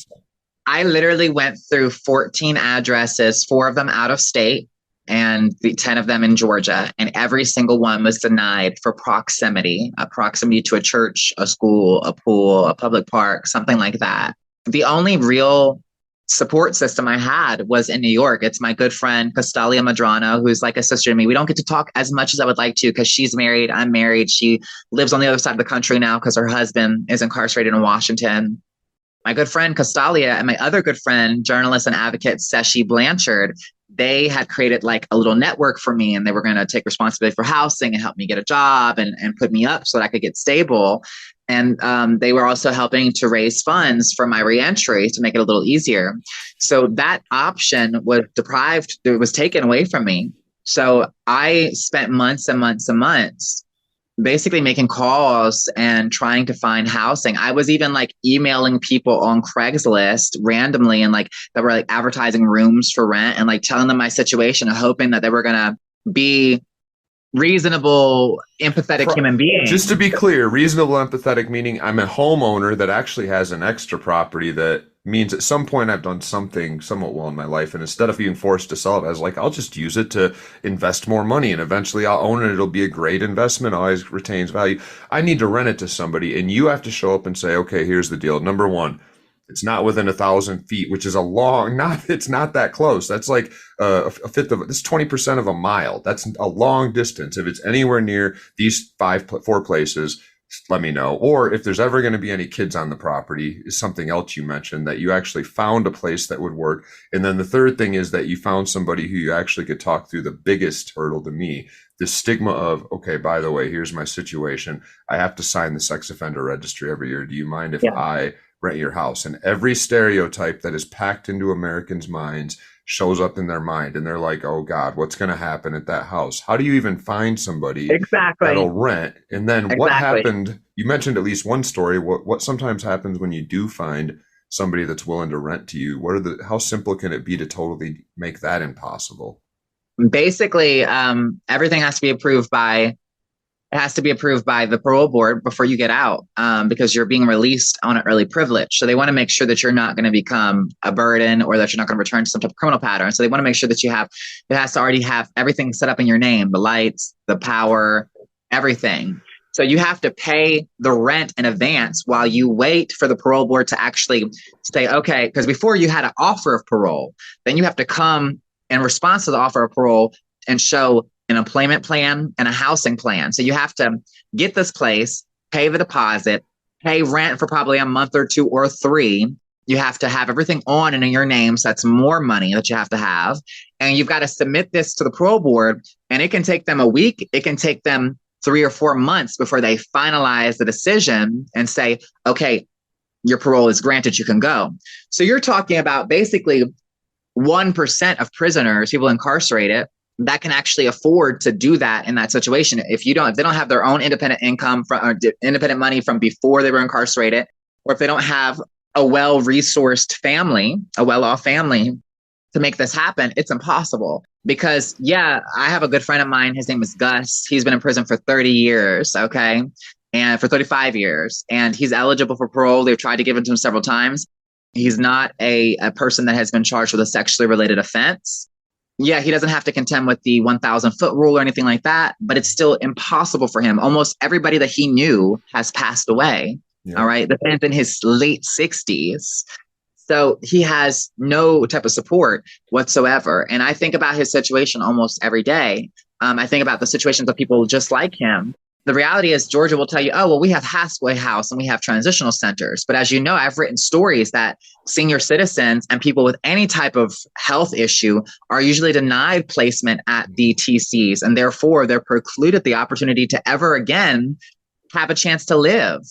I literally went through 14 addresses, 4 of them out of state and 10 of them in Georgia. And every single one was denied for proximity, a proximity to a church, a school, a pool, a public park, something like that. The only real support system I had was in New York. It's my good friend, Castalia Madrano, who's like a sister to me. We don't get to talk as much as I would like to because she's married. I'm married. She lives on the other side of the country now because her husband is incarcerated in Washington. My good friend Castalia and my other good friend, journalist and advocate Seshi Blanchard, they had created like a little network for me, and they were going to take responsibility for housing and help me get a job and put me up so that I could get stable. And they were also helping to raise funds for my reentry to make it a little easier. So that option was deprived, it was taken away from me. So I spent months and months and months basically making calls and trying to find housing. I was even like emailing people on Craigslist randomly and like that were like advertising rooms for rent and like telling them my situation and hoping that they were going to be reasonable, empathetic human beings. Just to be clear, reasonable, empathetic, meaning I'm a homeowner that actually has an extra property that means at some point I've done something somewhat well in my life. And instead of being forced to sell it, I was like, I'll just use it to invest more money. And eventually I'll own it. It'll be a great investment. Always retains value. I need to rent it to somebody. And you have to show up and say, okay, here's the deal. Number one, it's not within 1,000 feet, which is it's not that close. That's like a fifth of, this 20% of a mile. That's a long distance. If it's anywhere near these 4 places, let me know. Or if there's ever going to be any kids on the property, is something else you mentioned, that you actually found a place that would work. And then the third thing is that you found somebody who you actually could talk through the biggest hurdle to me, the stigma of, okay, by the way, here's my situation. I have to sign the sex offender registry every year. Do you mind if I rent your house? And every stereotype that is packed into Americans' minds shows up in their mind, and they're like, oh God, what's going to happen at that house? How do you even find somebody that'll rent? And then what happened? You mentioned at least one story. What sometimes happens when you do find somebody that's willing to rent to you? How simple can it be to totally make that impossible? Basically, everything has to be approved by it has to be approved by the parole board before you get out, because you're being released on an early privilege. So they want to make sure that you're not going to become a burden or that you're not going to return to some type of criminal pattern. So they want to make sure that it has to already have everything set up in your name, the lights, the power, everything. So you have to pay the rent in advance while you wait for the parole board to actually say, okay, because before you had an offer of parole, then you have to come in response to the offer of parole and show an employment plan and a housing plan. So you have to get this place, pay the deposit, pay rent for probably a month or two or three. You have to have everything on and in your name. So that's more money that you have to have. And you've got to submit this to the parole board. And it can take them a week. It can take them 3 or 4 months before they finalize the decision and say, okay, your parole is granted, you can go. So you're talking about basically 1% of prisoners, people incarcerated, that can actually afford to do that in that situation. If they don't have their own independent income from or independent money from before they were incarcerated, or if they don't have a well-resourced family, a well-off family to make this happen, it's impossible. Because I have a good friend of mine. His name is Gus. He's been in prison for 30 years. Okay. And for 35 years, and he's eligible for parole. They've tried to give it to him several times. He's not a person that has been charged with a sexually related offense. Yeah, he doesn't have to contend with the 1,000-foot rule or anything like that, but it's still impossible for him. Almost everybody that he knew has passed away. Yeah. All right. The man's in his late 60s. So he has no type of support whatsoever. And I think about his situation almost every day. I think about the situations of people just like him. The reality is Georgia will tell you, oh, well, we have halfway house and we have transitional centers. But as you know, I've written stories that senior citizens and people with any type of health issue are usually denied placement at the TCs. And therefore, they're precluded the opportunity to ever again have a chance to live.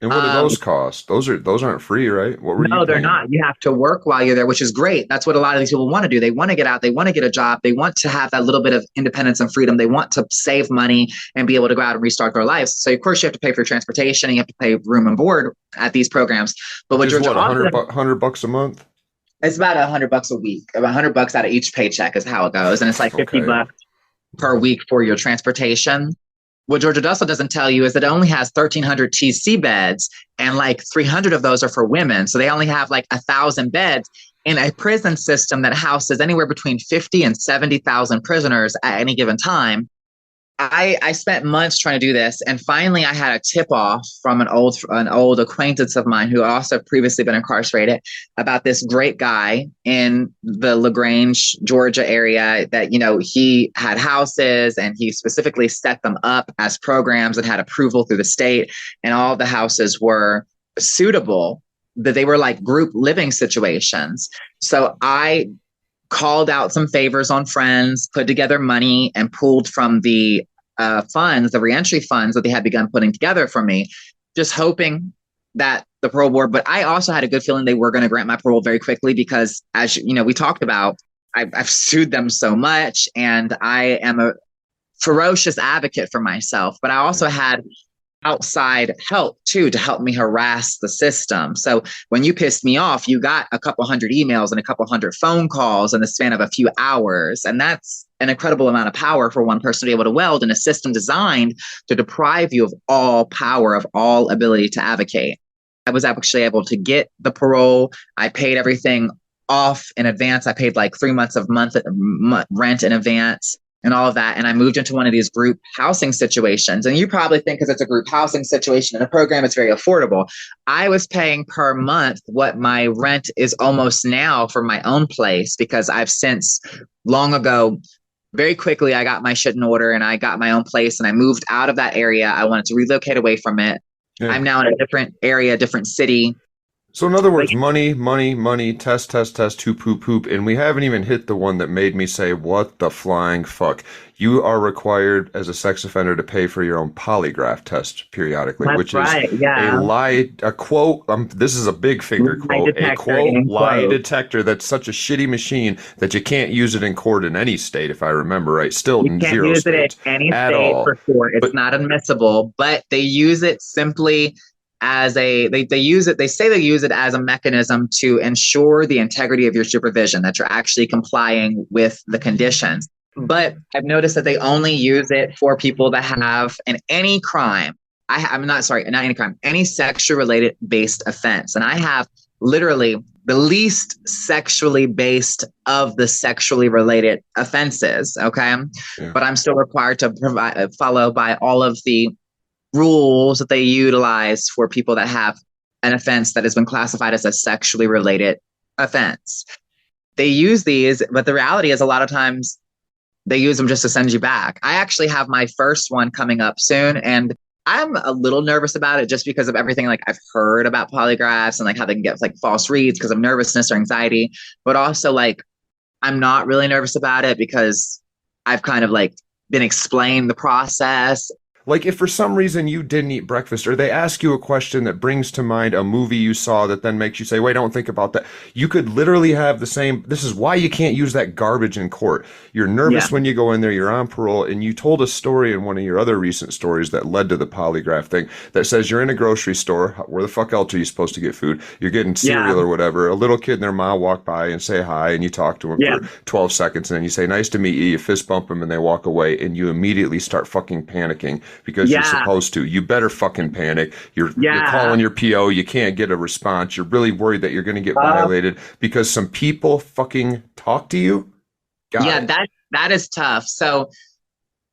And what do those cost? Those aren't free, right? No, they're not. You have to work while you're there, which is great. That's what a lot of these people want to do. They want to get out. They want to get a job. They want to have that little bit of independence and freedom. They want to save money and be able to go out and restart their lives. So, of course, you have to pay for transportation and you have to pay room and board at these programs. But what Georgia $100 a month? It's about $100 a week. About $100 out of each paycheck is how it goes, and it's like $50 per week for your transportation. What Georgia also doesn't tell you is that it only has 1,300 TC beds, and like 300 of those are for women. So they only have like 1,000 beds in a prison system that houses anywhere between 50 and 70,000 prisoners at any given time. I spent months trying to do this, and finally I had a tip off from an old acquaintance of mine who also previously been incarcerated about this great guy in the LaGrange, Georgia area that, he had houses and he specifically set them up as programs and had approval through the state, and all the houses were suitable, that they were like group living situations. So I called out some favors on friends, put together money, and pulled from the funds, the reentry funds that they had begun putting together for me, just hoping that the parole board, but I also had a good feeling they were going to grant my parole very quickly because, as we talked about, I've sued them so much and I am a ferocious advocate for myself, but I also had outside help too to help me harass the system. So when you pissed me off, you got a couple hundred emails and a couple hundred phone calls in the span of a few hours. And that's an incredible amount of power for one person to be able to wield in a system designed to deprive you of all power, of all ability to advocate. I was actually able to get the parole. I paid everything off in advance. I paid like 3 months of rent in advance and all of that. And I moved into one of these group housing situations. And you probably think because it's a group housing situation and a program, it's very affordable. I was paying per month what my rent is almost now for my own place, because I've since long ago, very quickly, I got my shit in order and I got my own place and I moved out of that area. I wanted to relocate away from it. Yeah. I'm now in a different area, different city. So in other words, money, test, poop. And we haven't even hit the one that made me say, what the flying fuck? You are required as a sex offender to pay for your own polygraph test periodically, That's which right, is yeah. a quote. This is a big finger quote, a quote lie detector. That's such a shitty machine that you can't use it in court in any state, if I remember right. Still you can't zero use states it in any at state all. for sure. It's not admissible, but they use it simply as they use it. They say they use it as a mechanism to ensure the integrity of your supervision, that you're actually complying with the conditions. But I've noticed that they only use it for people that have any crime. I'm not sorry, not any crime, any sexual related based offense. And I have literally the least sexually based of the sexually related offenses. Okay. Yeah. But I'm still required to follow by all of the rules that they utilize for people that have an offense that has been classified as a sexually related offense. They use these, but the reality is a lot of times they use them just to send you back. I actually have my first one coming up soon, and I'm a little nervous about it just because of everything like I've heard about polygraphs and like how they can get like false reads because of nervousness or anxiety. But also like I'm not really nervous about it because I've kind of like been explained the process. Like if for some reason you didn't eat breakfast or they ask you a question that brings to mind a movie you saw that then makes you say, wait, don't think about that. You could literally have the same. This is why you can't use that garbage in court. You're nervous when you go in there, you're on parole, and you told a story in one of your other recent stories that led to the polygraph thing that says you're in a grocery store. Where the fuck else are you supposed to get food? You're getting cereal or whatever. A little kid and their mom walk by and say hi, and you talk to them for 12 seconds, and then you say, nice to meet you. You fist bump them, and they walk away, and you immediately start fucking panicking because you're supposed to. You better fucking panic. You're calling your PO. You can't get a response. You're really worried that you're going to get violated because some people fucking talk to you. That is tough. So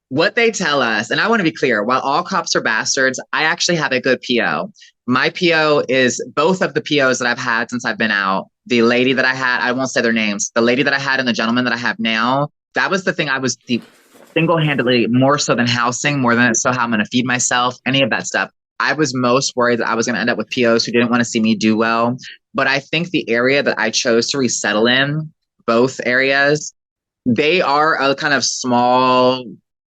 what they tell us, and I want to be clear, while all cops are bastards, I actually have a good PO. My PO is both of the POs that I've had since I've been out. The lady that I had, I won't say their names, the lady that I had and the gentleman that I have now, that was the thing I was single-handedly more so than housing, more than so how I'm going to feed myself, any of that stuff. I was most worried that I was going to end up with POs who didn't want to see me do well. But I think the area that I chose to resettle in, both areas, they are a kind of small,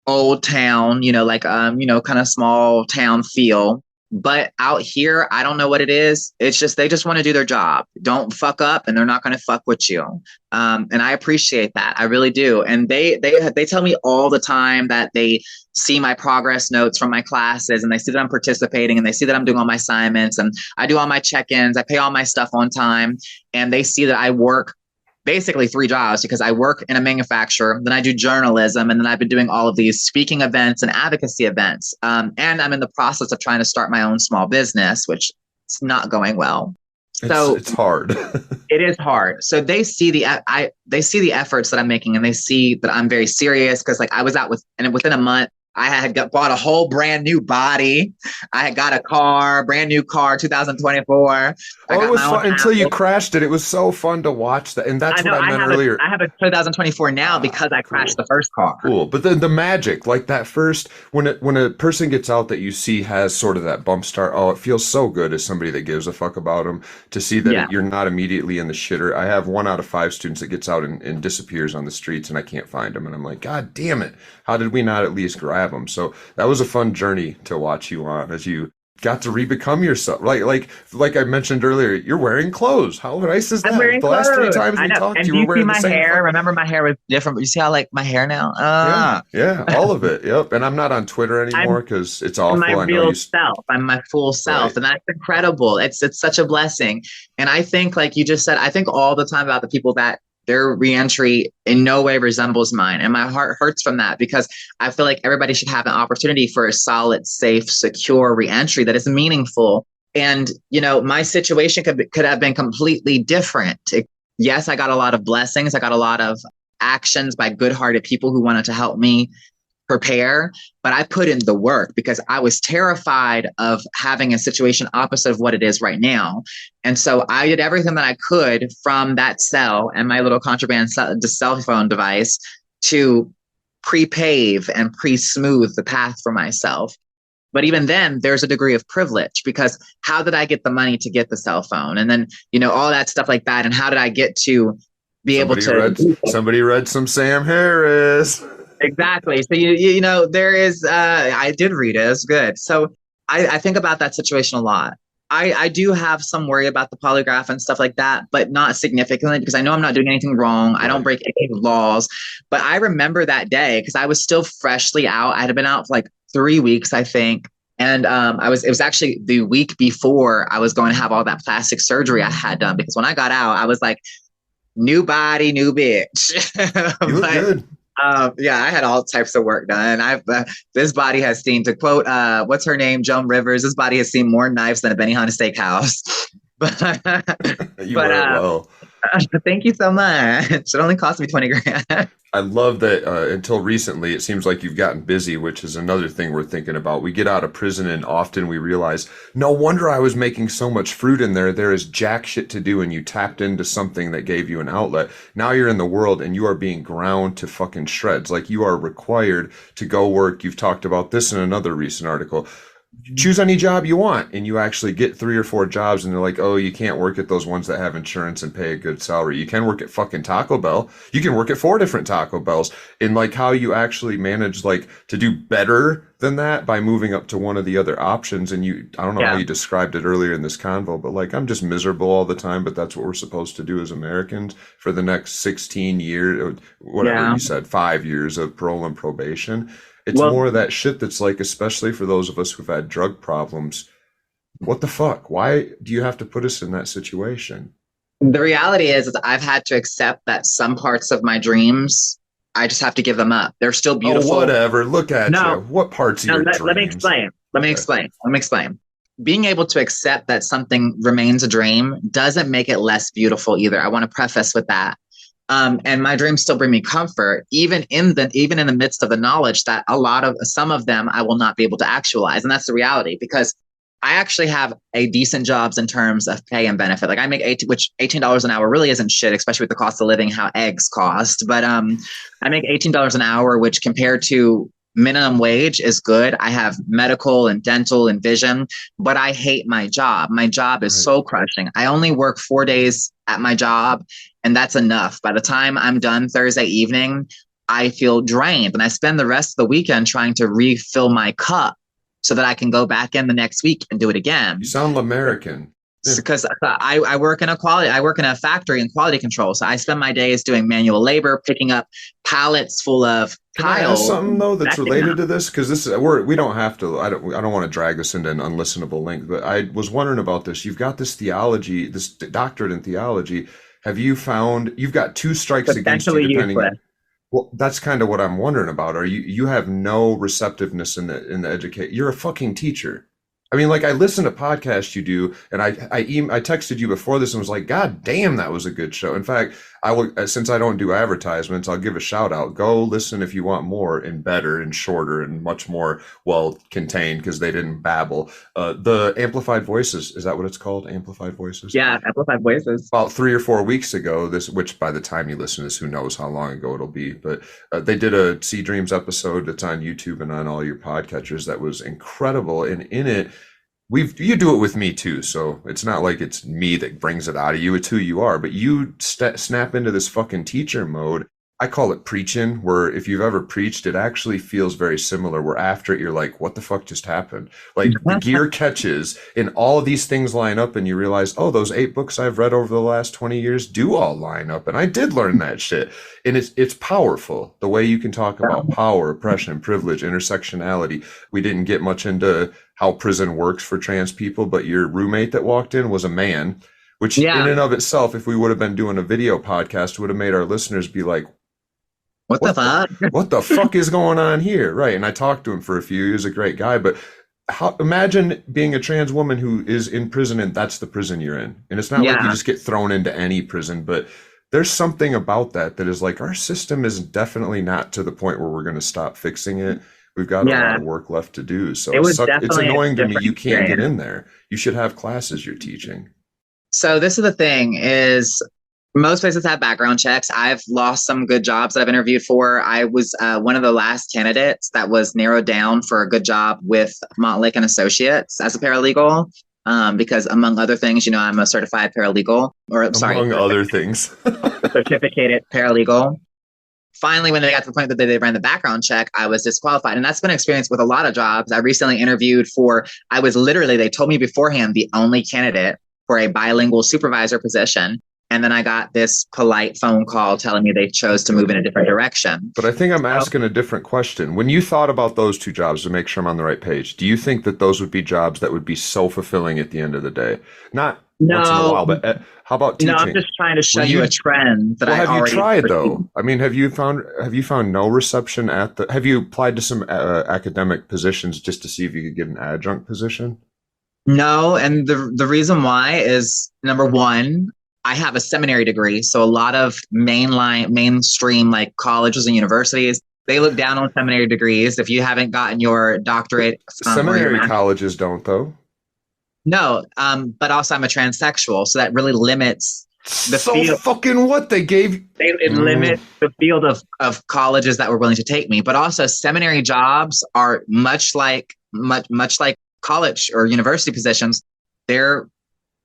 old town, kind of small town feel. But out here, I don't know what it is. It's just they just want to do their job. Don't fuck up, and they're not going to fuck with you. And I appreciate that. I really do. And they tell me all the time that they see my progress notes from my classes, and they see that I'm participating, and they see that I'm doing all my assignments, and I do all my check-ins. I pay all my stuff on time, and they see that I work basically 3 jobs because I work in a manufacturer, then I do journalism, and then I've been doing all of these speaking events and advocacy events. And I'm in the process of trying to start my own small business, which is not going well. So it's hard. It is hard. So they see they see the efforts that I'm making, and they see that I'm very serious because like I was out within a month, I had bought a whole brand new body. I had got a brand new car, 2024. It was fun until you crashed it. It was so fun to watch that. And that's what I meant earlier. I have a 2024 now because I crashed the first car. Cool. But then the magic, like that first, when a person gets out that you see has sort of that bump start, it feels so good as somebody that gives a fuck about them to see that you're not immediately in the shitter. I have 1 out of 5 students that gets out and disappears on the streets and I can't find them. And I'm like, God damn it. How did we not at least grab them? So that was a fun journey to watch you on as you got to re-become yourself. Like I mentioned earlier, you're wearing clothes. How nice is that? The last 3 times we talked, you were wearing the same hair. Remember my hair was different, but you see how like my hair now? Yeah, all of it. Yep. And I'm not on Twitter anymore because it's awful. I'm my real self. I'm my full self. Right. And that's incredible. It's such a blessing. And I think like you just said, I think all the time about the people that their reentry in no way resembles mine. And my heart hurts from that because I feel like everybody should have an opportunity for a solid, safe, secure reentry that is meaningful. And, my situation could have been completely different. Yes, I got a lot of blessings. I got a lot of actions by good-hearted people who wanted to help me prepare, but I put in the work because I was terrified of having a situation opposite of what it is right now. And so I did everything that I could from that cell and my little contraband cell phone device to pre-pave and pre-smooth the path for myself. But even then, there's a degree of privilege because how did I get the money to get the cell phone? And then, all that stuff like that. And how did I get to be able to... Somebody read some Sam Harris. Exactly. So, there is, I did read it. It's good. So I think about that situation a lot. I do have some worry about the polygraph and stuff like that, but not significantly because I know I'm not doing anything wrong. I don't break any laws. But I remember that day because I was still freshly out. I had been out for like 3 weeks, I think. And it was actually the week before I was going to have all that plastic surgery I had done because when I got out, I was like, new body, new bitch. You look good. Yeah, I had all types of work done. I've this body has seen, to quote, what's her name, Joan Rivers. This body has seen more knives than a Benihana steakhouse. But You but wear it well. thank you so much. It only cost me 20 grand. I love that until recently, it seems like you've gotten busy, which is another thing we're thinking about. We get out of prison and often we realize, no wonder I was making so much fruit in there. There is jack shit to do, and you tapped into something that gave you an outlet. Now you're in the world and you are being ground to fucking shreds. Like, you are required to go work. You've talked about this in another recent article. Choose any job you want, and you actually get 3 or 4 jobs, and they're like, oh, you can't work at those ones that have insurance and pay a good salary. You can work at fucking Taco Bell. You can work at 4 different Taco Bells. And like, how you actually manage like to do better than that by moving up to one of the other options. And I don't know how Yeah. you described it earlier in this convo, but like, I'm just miserable all the time, but that's what we're supposed to do as Americans for the next 16 years, or whatever Yeah. you said, 5 years of parole and probation. It's Well, more of that shit that's like, especially for those of us who've had drug problems, what the fuck? Why do you have to put us in that situation? the reality is I've had to accept that some parts of my dreams, I just have to give them up. They're still Oh, beautiful. whatever. Look at you. No, What parts of no, your let me dreams? explain. Let me Okay. explain. Let me explain. Being able to accept that something remains a dream doesn't make it less beautiful either. I want to preface with that. And my dreams still bring me comfort, even in the midst of the knowledge that some of them I will not be able to actualize, and that's the reality. Because I actually have a decent jobs in terms of pay and benefit. Like, I make $18 an hour really isn't shit, especially with the cost of living, how eggs cost. But I make $18 an hour, which compared to minimum wage is good. I have medical and dental and vision, but I hate my job. My job is Right. soul crushing. I only work 4 days at my job, and that's enough. By the time I'm done Thursday evening, I feel drained, and I spend the rest of the weekend trying to refill my cup so that I can go back in the next week and do it again. You sound American. Yeah. Because I work in I work in a factory in quality control. So I spend my days doing manual labor, picking up pallets full of Can I ask tiles. something though that's Stacking related them. to this? Because we don't have to. I don't want to drag this into an unlistenable link. But I was wondering about this. You've got this theology, this doctorate in theology. Have you found you've got 2 strikes against you Potentially depending? useless. Well, that's kind of what I'm wondering about. Are you have no receptiveness in the educate? You're a fucking teacher. I mean, like, I listen to podcasts you do, and I texted you before this and was like, God damn, that was a good show. In fact, I will, since I don't do advertisements, I'll give a shout out. Go listen if you want more and better and shorter and much more well contained, because they didn't babble. The Amplified Voices, is that what it's called? Amplified Voices? Yeah, amplified voices. About 3 or 4 weeks ago, which by the time you listen to this, who knows how long ago it'll be, but they did a Sea Dreams episode that's on YouTube and on all your podcatchers that was incredible. And in it, you do it with me too, so it's not like it's me that brings it out of you. It's who you are. But you snap into this fucking teacher mode. I call it preaching, where if you've ever preached, it actually feels very similar, where after it, you're like, what the fuck just happened? Like, the gear catches and all of these things line up, and you realize, oh, those 8 books I've read over the last 20 years do all line up. And I did learn that shit. And it's powerful, the way you can talk about power, oppression, privilege, intersectionality. We didn't get much into how prison works for trans people, but your roommate that walked in was a man, which in Yeah. and of itself, if we would have been doing a video podcast, would have made our listeners be like, What the fuck? what the fuck is going on here? Right. And I talked to him for a few. He was a great guy, but imagine being a trans woman who is in prison, and that's the prison you're in. And it's not like you Yeah. just get thrown into any prison, but there's something about that is like, our system is definitely not to the point where we're going to stop fixing it. We've got a Yeah. lot of work left to do. So It was it's definitely a annoying to me different you can't get experience. in there. You should have classes you're teaching. So this is the thing is most places have background checks. I've lost some good jobs that I've interviewed for. I was one of the last candidates that was narrowed down for a good job with Montlake and Associates as a paralegal. Because among other things, I'm a certified paralegal, Among other things. certificated paralegal. Finally, when they got to the point that they ran the background check, I was disqualified. And that's been an experience with a lot of jobs. I recently interviewed I was literally, they told me beforehand, the only candidate for a bilingual supervisor position. And then I got this polite phone call telling me they chose to move in a different direction. But I think I'm asking a different question. When you thought about those 2 jobs, to make sure I'm on the right page, do you think that those would be jobs that would be so fulfilling at the end of the day? Not once in a No, while. But how about no, I'm teaching? just trying to show Were you a you trend that well? I Have you already tried perceive. though? I mean, have you found no reception at the? Have you applied to some academic positions just to see if you could get an adjunct position? No, and the reason why is number one, I have a seminary degree, so a lot of mainstream like colleges and universities, they look down on seminary degrees if you haven't gotten your doctorate or your Seminary master's. colleges don't though. No, but also I'm a transsexual, so that really limits the So field. fucking what they gave. It limits the field of colleges that were willing to take me. But also seminary jobs are much like college or university positions. They're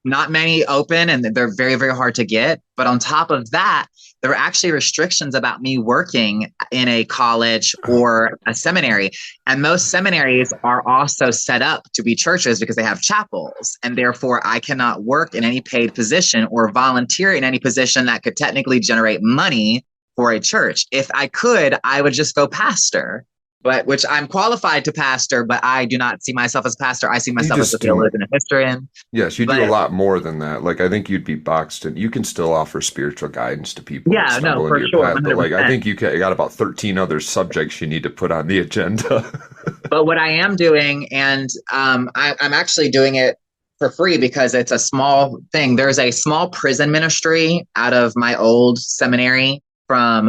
not many open and they're very, very hard to get. But on top of that, there are actually restrictions about me working in a college or a seminary. And most seminaries are also set up to be churches because they have chapels. And therefore, I cannot work in any paid position or volunteer in any position that could technically generate money for a church. If I could, I would just go pastor. But which I'm qualified to pastor, but I do not see myself as pastor. I see You myself as a just do. theologian and historian. Yes, you do a But lot more than that. Like I think you'd be boxed in. You can still offer spiritual guidance to people that yeah, no, stumble into for your sure, path, but like I 100%. think you got about 13 other subjects you need to put on the agenda. But what I am doing, and I'm actually doing it for free because it's a small thing. There's a small prison ministry out of my old seminary from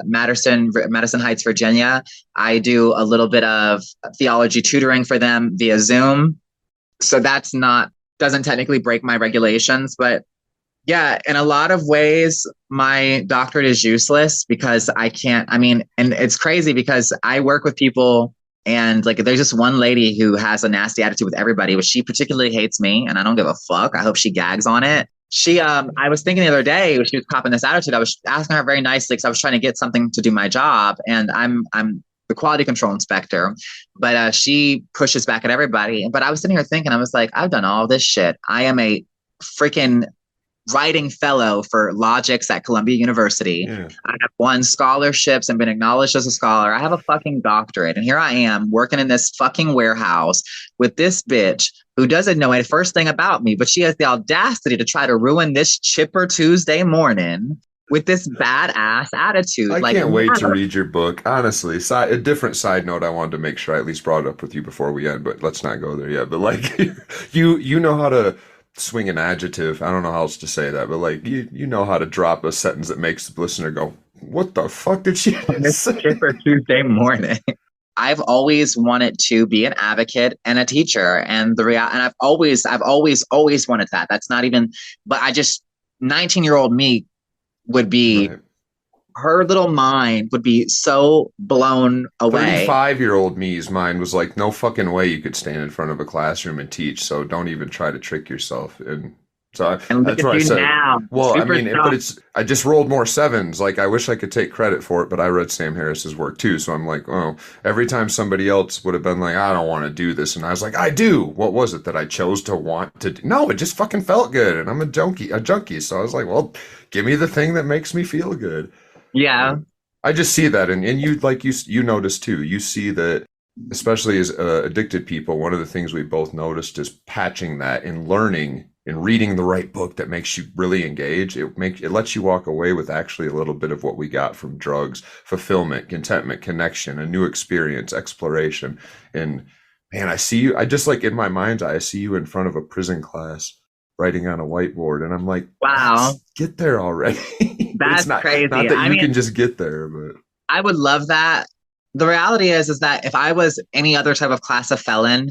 Madison Heights, Virginia. I do a little bit of theology tutoring for them via Zoom. So that's not, doesn't technically break my regulations, but yeah, in a lot of ways, my doctorate is useless because I can't. I mean, and it's crazy because I work with people and like there's just one lady who has a nasty attitude with everybody, but she particularly hates me and I don't give a fuck. I hope she gags on it. I was thinking the other day when she was copping this attitude, I was asking her very nicely because I was trying to get something to do my job and I'm the quality control inspector, but she pushes back at everybody. But I was sitting here thinking, I was like, I've done all this shit. I am a freaking writing fellow for logics at Columbia University. Yeah. I have won scholarships and been acknowledged as a scholar. I have a fucking doctorate. And here I am working in this fucking warehouse with this bitch who doesn't know a first thing about me, but she has the audacity to try to ruin this chipper Tuesday morning with this badass attitude. I Like, can't wait to yeah, read your book. Honestly, a different side note I wanted to make sure I at least brought it up with you before we end, but let's not go there yet. But like you know how to swing an adjective. I don't know how else to say that, but like you know how to drop a sentence that makes the listener go, "What the fuck did she this say?" chipper Tuesday morning. I've always wanted to be an advocate and a teacher, and and always wanted that. That's not even, but 19-year-old me would be, Right. her little mind would be so blown away. 35-year-old me's mind was like, no fucking way you could stand in front of a classroom and teach, so don't even try to trick yourself. And so And look that's at what I you said. now, Well, I super mean, but strong. I just rolled more sevens. Like, I wish I could take credit for it, but I read Sam Harris's work too. So I'm like, oh, every time somebody else would have been like, I don't want to do this. And I was like, I do. What was it that I chose to want to do? No, it just fucking felt good. And I'm a junkie. So I was like, well, give me the thing that makes me feel good. Yeah, I just see that, and you like you notice too. You see that, especially as addicted people. One of the things we both noticed is patching that and learning and reading the right book that makes you really engage. It lets you walk away with actually a little bit of what we got from drugs: fulfillment, contentment, connection, a new experience, exploration. And man, I see you. I just like in my mind's eye, I see you in front of a prison class writing on a whiteboard, and I'm like, wow, let's get there already. But it's that's not crazy. that I you mean, can just get there, but I would love that. The reality is that if I was any other type of class of felon,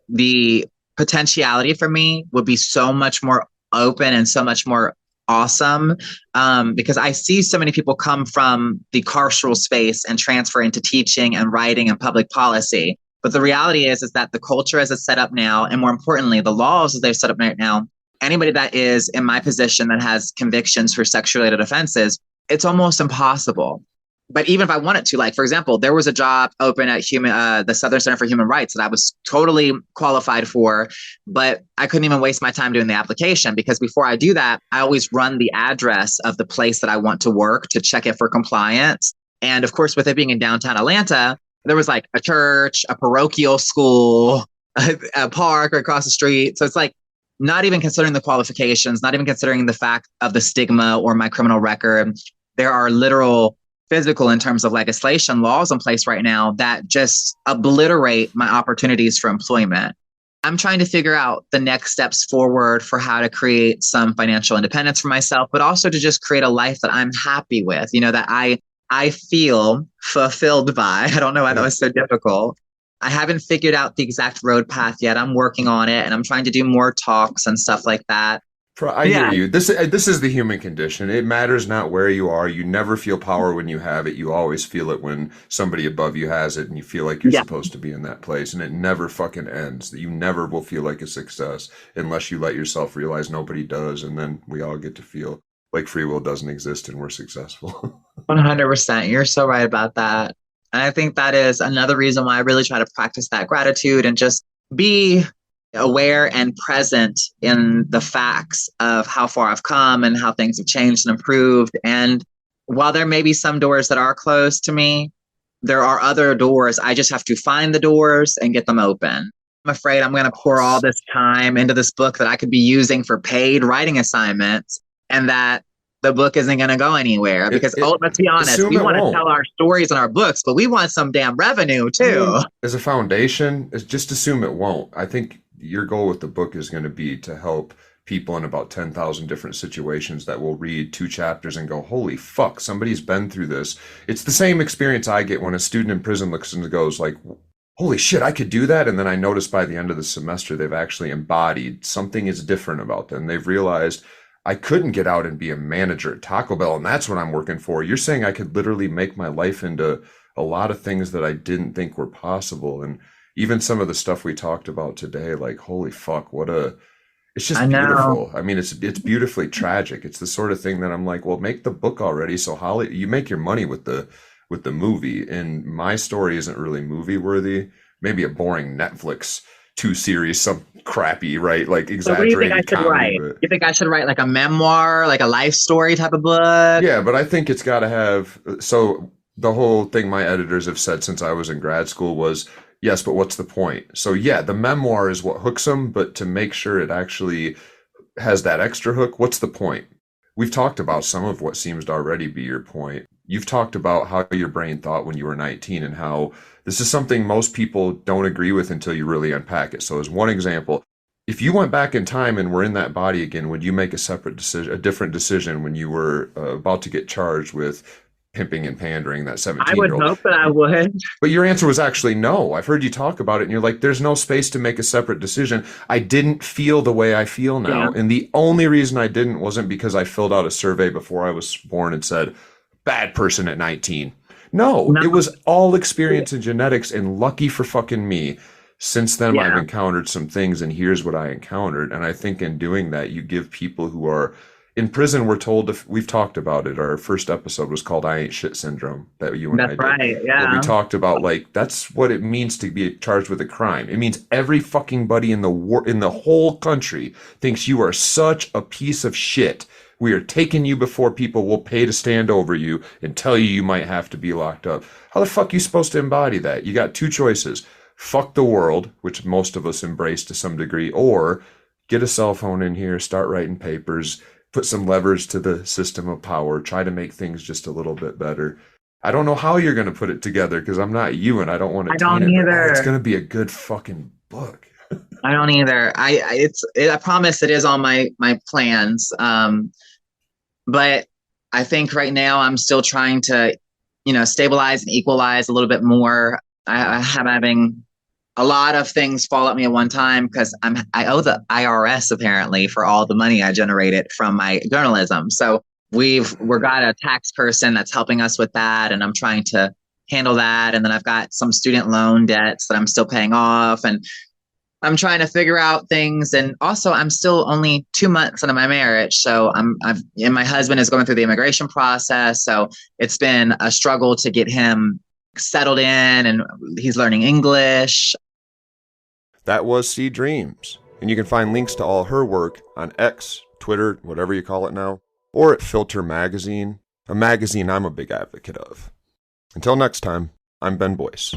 the potentiality for me would be so much more open and so much more awesome, because I see so many people come from the carceral space and transfer into teaching and writing and public policy. But the reality is that the culture as it's set up now, and more importantly, the laws as they're set up right now, anybody that is in my position that has convictions for sexual-related offenses, it's almost impossible. But even if I wanted to, like, for example, there was a job open at the Southern Center for Human Rights that I was totally qualified for, but I couldn't even waste my time doing the application because before I do that, I always run the address of the place that I want to work to check it for compliance. And of course, with it being in downtown Atlanta, there was like a church, a parochial school, a park right across the street. So it's like, not even considering the qualifications, not even considering the fact of the stigma or my criminal record, there are literal physical in terms of legislation laws in place right now that just obliterate my opportunities for employment. I'm trying to figure out the next steps forward for how to create some financial independence for myself, but also to just create a life that I'm happy with, that I feel fulfilled by. I don't know why that was so difficult. I haven't figured out the exact road path yet. I'm working on it and I'm trying to do more talks and stuff like that. I hear you. This is the human condition. It matters not where you are. You never feel power when you have it. You always feel it when somebody above you has it, and you feel like you're supposed to be in that place. And it never fucking ends. You never will feel like a success unless you let yourself realize nobody does, and then we all get to feel like free will doesn't exist and we're successful. 100%. You're so right about that. And I think that is another reason why I really try to practice that gratitude and just be aware and present in the facts of how far I've come and how things have changed and improved. And while there may be some doors that are closed to me, there are other doors. I just have to find the doors and get them open. I'm afraid I'm going to pour all this time into this book that I could be using for paid writing assignments, and that the book isn't going to go anywhere because, let's be honest, we want to tell our stories in our books, but we want some damn revenue too. As a foundation, just assume it won't. I think your goal with the book is going to be to help people in about 10,000 different situations that will read 2 chapters and go, holy fuck, somebody's been through this. It's the same experience I get when a student in prison looks and goes like, holy shit, I could do that. And then I notice by the end of the semester, they've actually embodied something is different about them. They've realized I couldn't get out and be a manager at Taco Bell, and that's what I'm working for. You're saying I could literally make my life into a lot of things that I didn't think were possible. And even some of the stuff we talked about today, like, holy fuck, it's just beautiful. I mean, it's beautifully tragic. It's the sort of thing that I'm like, well, make the book already. So you make your money with the movie. And my story isn't really movie worthy. Maybe a boring Netflix 2 series, some crappy, right? Like exaggerated. So what do you think I should write? You think I should write like a memoir, like a life story type of book? Yeah, but I think it's got to have. So the whole thing my editors have said since I was in grad school was, yes, but what's the point? So yeah, the memoir is what hooks them, but to make sure it actually has that extra hook, what's the point? We've talked about some of what seems to already be your point. You've talked about how your brain thought when you were 19 and how this is something most people don't agree with until you really unpack it. So as one example, if you went back in time and were in that body again, would you make a different decision when you were about to get charged with pimping and pandering that 17-year-old? I would hope that I would. But your answer was actually no. I've heard you talk about it and you're like, there's no space to make a separate decision. I didn't feel the way I feel now. Yeah. And the only reason I didn't wasn't because I filled out a survey before I was born and said, bad person at 19. No, it was all experience and genetics, and lucky for fucking me. Since then, I've encountered some things, and here's what I encountered. And I think in doing that, you give people who are in prison, we're told, we've talked about it. Our first episode was called I Ain't Shit Syndrome, that you and I did. That's right, yeah. Where we talked about, like, that's what it means to be charged with a crime. It means every fucking buddy in the whole country thinks you are such a piece of shit. We are taking you before people will pay to stand over you and tell you might have to be locked up. How the fuck are you supposed to embody that? You got 2 choices. Fuck the world, which most of us embrace to some degree, or get a cell phone in here, start writing papers, put some levers to the system of power, try to make things just a little bit better. I don't know how you're going to put it together because I'm not you and I don't want to. I don't either. It's going to be a good fucking book. I don't either. I promise it is on my plans. But I think right now I'm still trying to, stabilize and equalize a little bit more. I'm having a lot of things fall at me at one time because I owe the IRS apparently for all the money I generated from my journalism. So we've got a tax person that's helping us with that, and I'm trying to handle that. And then I've got some student loan debts that I'm still paying off, and I'm trying to figure out things. And also I'm still only 2 months into my marriage. So and my husband is going through the immigration process. So it's been a struggle to get him settled in, and he's learning English. That was Sea Dreams. And you can find links to all her work on X, Twitter, whatever you call it now, or at Filter Magazine, a magazine I'm a big advocate of. Until next time, I'm Ben Boyce.